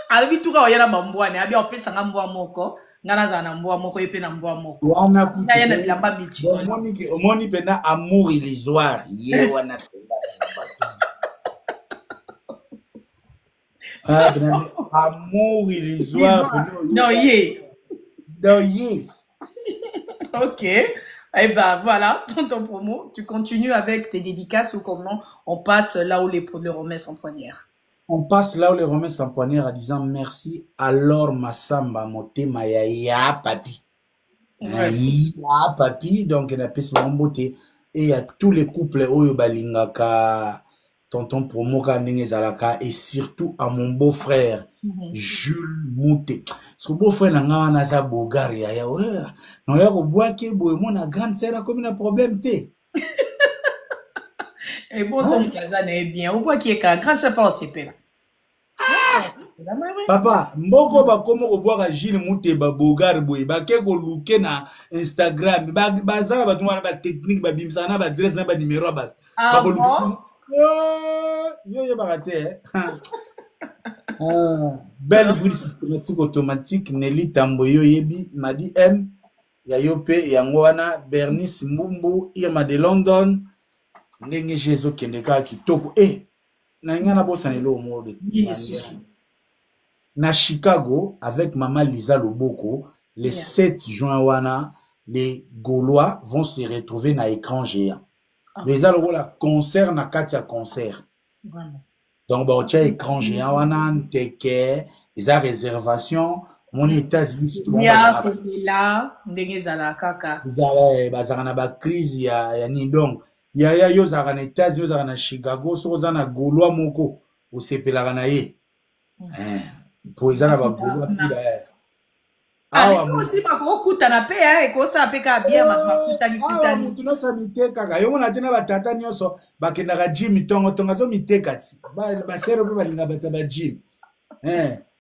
Abi tuka oyana bambwane, abi opesa ngambwa moko, ngana za na mbwa moko yepe na mbwa moko. Wana kutu. Ya na bilamba mythicolore. Omoni pena amour illusoire, ye wana pena. Amour illusoire. Non, yé. Non, yé. Ok. Eh ben, voilà, ton promo. Tu continues avec tes dédicaces ou comment on passe là où les remets en poignère. On passe là où les remets en poignère en disant merci. Alors, Massamba, Motema, ya papi. Ya papi. Donc, il a fait son beauté. Et il y a tous les couples, Oyo Balingaka, tonton promo Zalaka, et surtout à mon beau-frère, Jules Mouté. Parce que beau-frère n'a pas nasa bogari, ya ouais. Non, ya ko bois ke boy mon a grande sœur a comme un problème té. Et bon son Kazan est bien. Au bois qui est grande sœur pas au CP là. Papa, mboko ba komo ko bois ka Jules Mouté ba bogari boy ba ke ko luke na Instagram ba zala ba tuma ba technique ba bimsana ba dress na ba numéro ba. Ah bon? Yo ba raté belle brille systématique automatique Nelly Tamboyo yebi Madi M ya yope yangwana Bernice Mbumbu Irma de London ndenge Jezo kendeka kitoko na ngana bosa nelo mode na Chicago avec maman Lisa Loboko le 7 juin wana les Gaulois vont se retrouver na écran géant. Mais ça le concert na katia concert. Vraiment. Donc, bah, tu as écran géant, on a un ticket, ils ont réservation, mon États-Unis, tout le monde. Là, ndengezala kaka. Ils ont ba crise, ya ni donc. Ya yo za na États-Unis, yo za na Chicago, so za na Gaulois moko, au sepelaka na ye. po eza na bagolo pila aussi bakokutana mpe ekosala mpe kaka bien bakutani mutu nyonso mitekaka yo mona te na batata nyonso bakendaka gym tongotongo azomiteka ti basere mpe balinga bata bagym